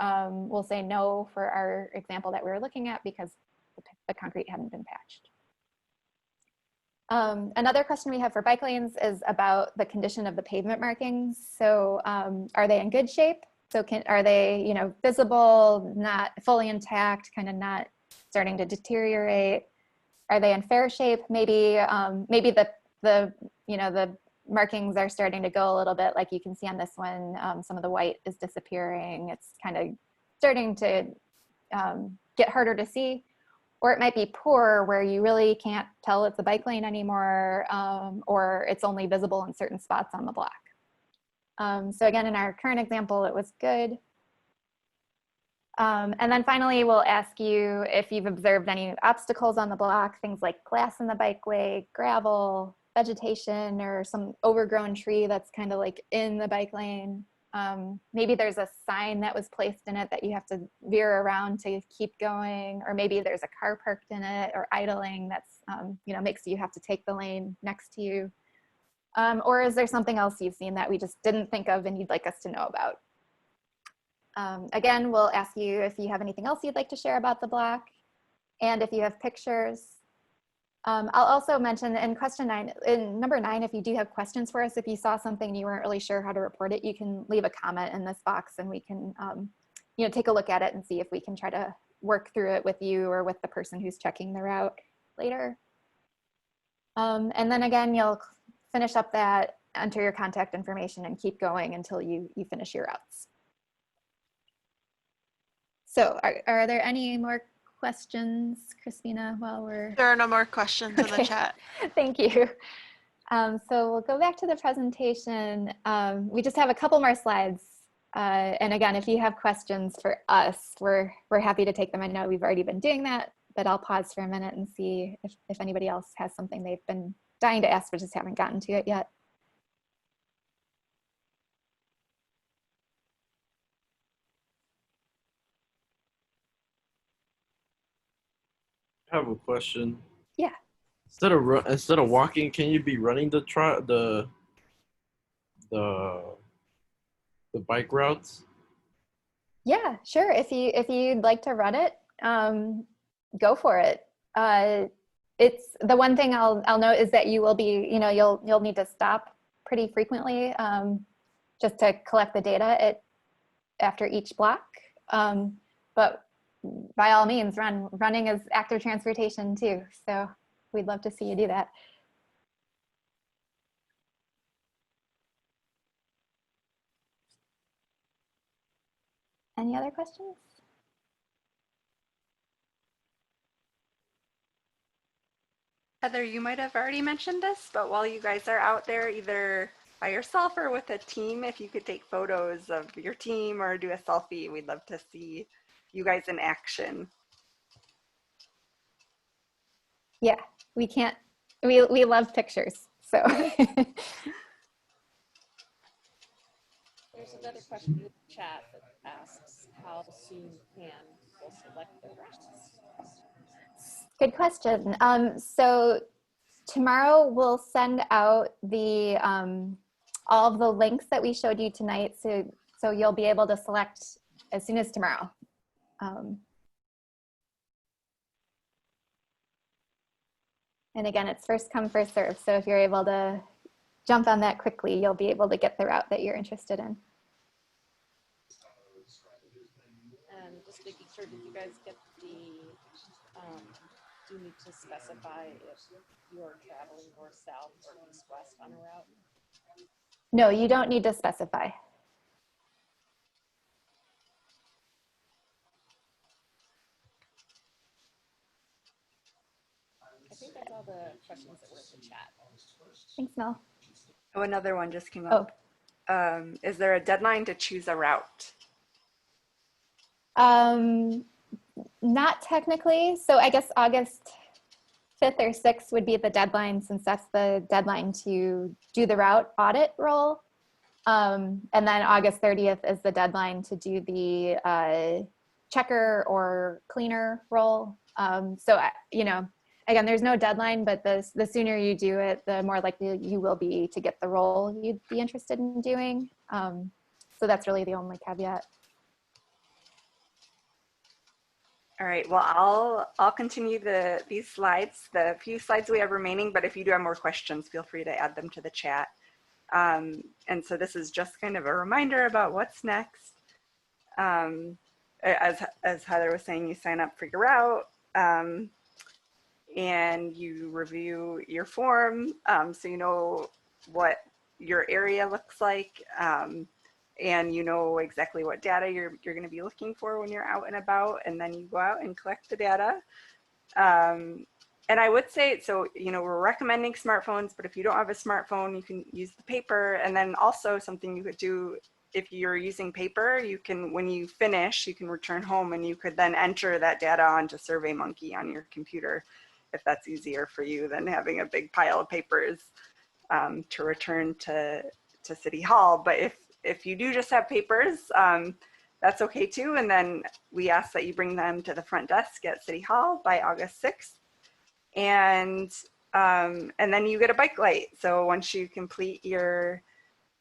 [SPEAKER 1] we'll say no for our example that we were looking at because the concrete hadn't been patched. Another question we have for bike lanes is about the condition of the pavement markings. So are they in good shape? So are they, visible, not fully intact, kind of not starting to deteriorate? are they in fair shape? Maybe maybe the markings are starting to go a little bit, like you can see on this one. Some of the white is disappearing. It's kind of starting to get harder to see. Or it might be poor, where you really can't tell it's a bike lane anymore, or it's only visible in certain spots on the block. So again, in our current example, it was good. And then finally, we'll ask you if you've observed any obstacles on the block, things like glass in the bikeway, gravel, vegetation, or some overgrown tree that's kind of like in the bike lane. Maybe there's a sign that was placed in it that you have to veer around to keep going, or maybe there's a car parked in it or idling that's, makes you have to take the lane next to you. Or is there something else you've seen that we just didn't think of and you'd like us to know about? Again, we'll ask you if you have anything else you'd like to share about the block, and if you have pictures. I'll also mention in number 9, if you do have questions for us, if you saw something and you weren't really sure how to report it, you can leave a comment in this box and we can take a look at it and see if we can try to work through it with you or with the person who's checking the route later. And then again, you'll finish up that, enter your contact information, and keep going until you finish your routes. So are there any more questions, Christina, while we're...
[SPEAKER 3] There are no more questions in the chat.
[SPEAKER 1] Thank you. So we'll go back to the presentation. We just have a couple more slides. And again, if you have questions for us, we're happy to take them. I know we've already been doing that, but I'll pause for a minute and see if anybody else has something they've been dying to ask, but just haven't gotten to it yet.
[SPEAKER 18] I have a question.
[SPEAKER 1] Yeah.
[SPEAKER 18] Instead of walking, can you be running the bike routes?
[SPEAKER 1] Yeah, sure. If you'd like to run it, go for it. It's the one thing I'll note is that you will be, you'll need to stop pretty frequently just to collect the data after each block. But by all means, running is active transportation too. So we'd love to see you do that. Any other questions?
[SPEAKER 2] Heather, you might have already mentioned this, but while you guys are out there, either by yourself or with a team, if you could take photos of your team or do a selfie, we'd love to see you guys in action.
[SPEAKER 1] Yeah, we love pictures, so.
[SPEAKER 5] There's another question in the chat that asks, how soon can people select their routes?
[SPEAKER 1] Good question. So tomorrow we'll send out the all of the links that we showed you tonight, so you'll be able to select as soon as tomorrow. And again, it's first come, first serve. So if you're able to jump on that quickly, you'll be able to get the route that you're interested in.
[SPEAKER 5] And just making sure, did you guys get the, do you need to specify if you're traveling north, south, or east, west on a route?
[SPEAKER 1] No, you don't need to specify.
[SPEAKER 5] I think that's all the questions that were in the chat.
[SPEAKER 1] Thanks, Mel.
[SPEAKER 2] Oh, another one just came up. Oh. Is there a deadline to choose a route?
[SPEAKER 1] Not technically. So I guess August 5th or 6th would be the deadline, since that's the deadline to do the route audit role. And then August 30th is the deadline to do the checker or cleaner role. So, again, there's no deadline, but the sooner you do it, the more likely you will be to get the role you'd be interested in doing. So that's really the only caveat.
[SPEAKER 2] All right, well, I'll continue these slides, the few slides we have remaining, but if you do have more questions, feel free to add them to the chat. And so this is just kind of a reminder about what's next. As Heather was saying, you sign up for your route. and you review your form so you know what your area looks like, and you know exactly what data you're going to be looking for when you're out and about, and then you go out and collect the data. And I would say, so, you know, we're recommending smartphones, but if you don't have a smartphone, you can use the paper. And then also something you could do if you're using paper, you can, when you finish, you can return home and you could then enter that data onto SurveyMonkey on your computer, if that's easier for you than having a big pile of papers to return to City Hall. But if you do just have papers, that's okay too. And then we ask that you bring them to the front desk at City Hall by August 6th. And then you get a bike light. So once you complete your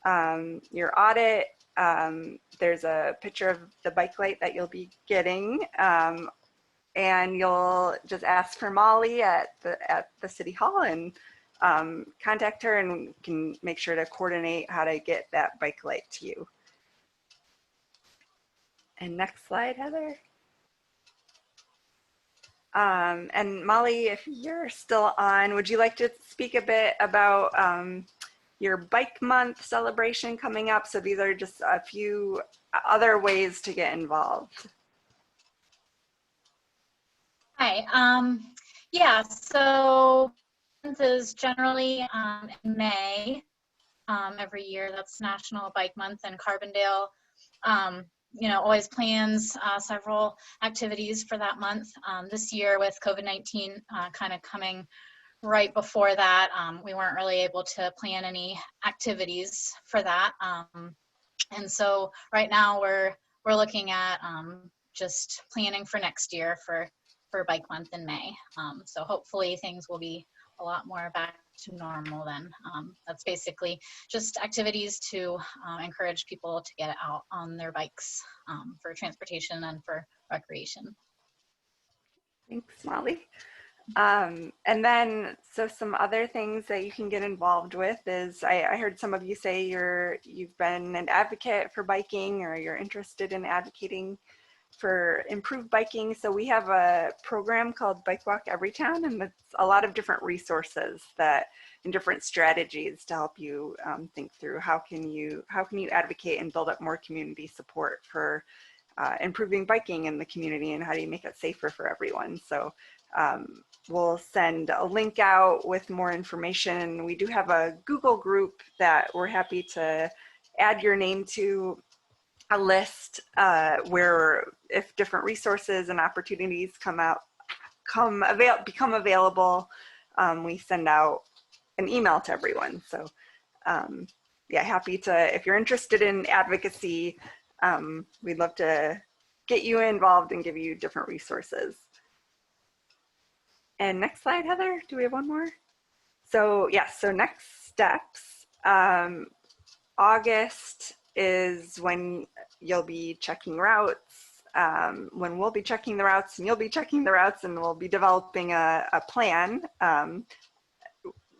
[SPEAKER 2] audit, there's a picture of the bike light that you'll be getting, and you'll just ask for Molly at the City Hall and contact her, and can make sure to coordinate how to get that bike light to you. And next slide, Heather. And Molly, if you're still on, would you like to speak a bit about your Bike Month celebration coming up? So these are just a few other ways to get involved.
[SPEAKER 6] Hi. Yeah, so month is generally in May every year. That's National Bike Month, and Carbondale you know, always plans several activities for that month. This year with COVID-19 kind of coming right before that, we weren't really able to plan any activities for that. And so right now we're looking at just planning for next year for Bike Month in May. So hopefully things will be a lot more back to normal then. That's basically just activities to encourage people to get out on their bikes for transportation and for recreation.
[SPEAKER 2] Thanks, Molly. And then, so some other things that you can get involved with is, I heard some of you say you've been an advocate for biking, or you're interested in advocating for improved biking. So we have a program called Bike Walk Every Town, and it's a lot of different resources and different strategies to help you think through how can you advocate and build up more community support for improving biking in the community, and how do you make it safer for everyone. So we'll send a link out with more information. We do have a Google group that we're happy to add your name to, a list where if different resources and opportunities become available, we send out an email to everyone. So yeah, happy to, if you're interested in advocacy, we'd love to get you involved and give you different resources. And next slide, Heather, do we have one more? So yeah, so next steps, August is when you'll be checking routes, when we'll be checking the routes, and you'll be checking the routes, and we'll be developing a plan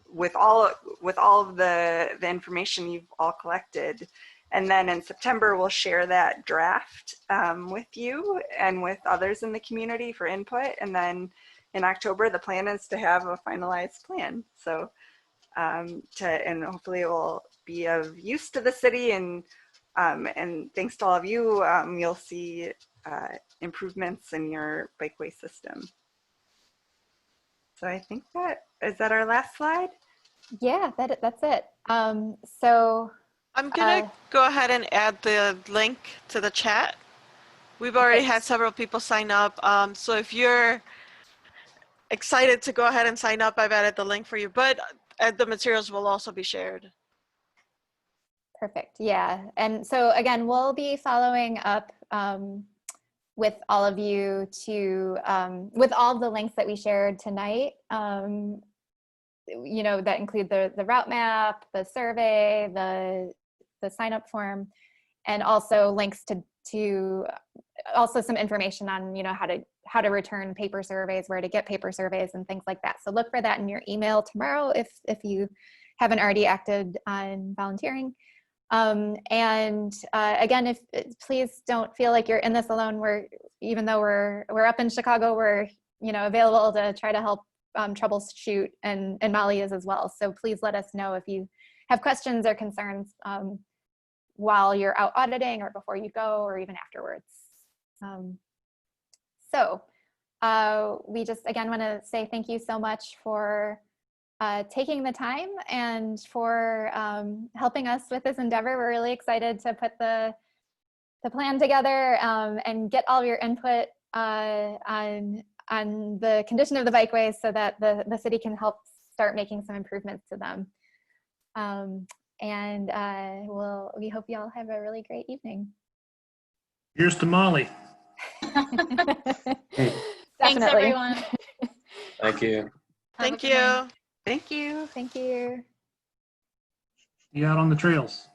[SPEAKER 2] with all of the information you've all collected. And then in September, we'll share that draft with you and with others in the community for input. And then in October, the plan is to have a finalized plan. So and hopefully it will be of use to the city, and thanks to all of you, you'll see improvements in your bikeway system. So I think is that our last slide?
[SPEAKER 1] Yeah, that's it. So
[SPEAKER 3] I'm gonna go ahead and add the link to the chat. We've already had several people sign up. So if you're excited to go ahead and sign up, I've added the link for you, but the materials will also be shared.
[SPEAKER 1] Perfect. Yeah. And so again, we'll be following up with all of you with all of the links that we shared tonight, you know, that include the route map, the survey, the sign up form, and also links to also some information on, you know, how to return paper surveys, where to get paper surveys and things like that. So look for that in your email tomorrow if you haven't already acted on volunteering. And again, please don't feel like you're in this alone. Even though we're up in Chicago, we're, you know, available to try to help troubleshoot, and Molly is as well. So please let us know if you have questions or concerns while you're out auditing or before you go or even afterwards. We just again want to say thank you so much for taking the time and for helping us with this endeavor. We're really excited to put the plan together and get all of your input on the condition of the bikeways so that the city can help start making some improvements to them. We hope you all have a really great evening.
[SPEAKER 8] Here's to Molly.
[SPEAKER 6] Thanks,
[SPEAKER 1] Definitely.
[SPEAKER 6] everyone.
[SPEAKER 26] Thank you.
[SPEAKER 3] Thank you.
[SPEAKER 2] Thank you.
[SPEAKER 1] Thank you.
[SPEAKER 8] See you out on the trails.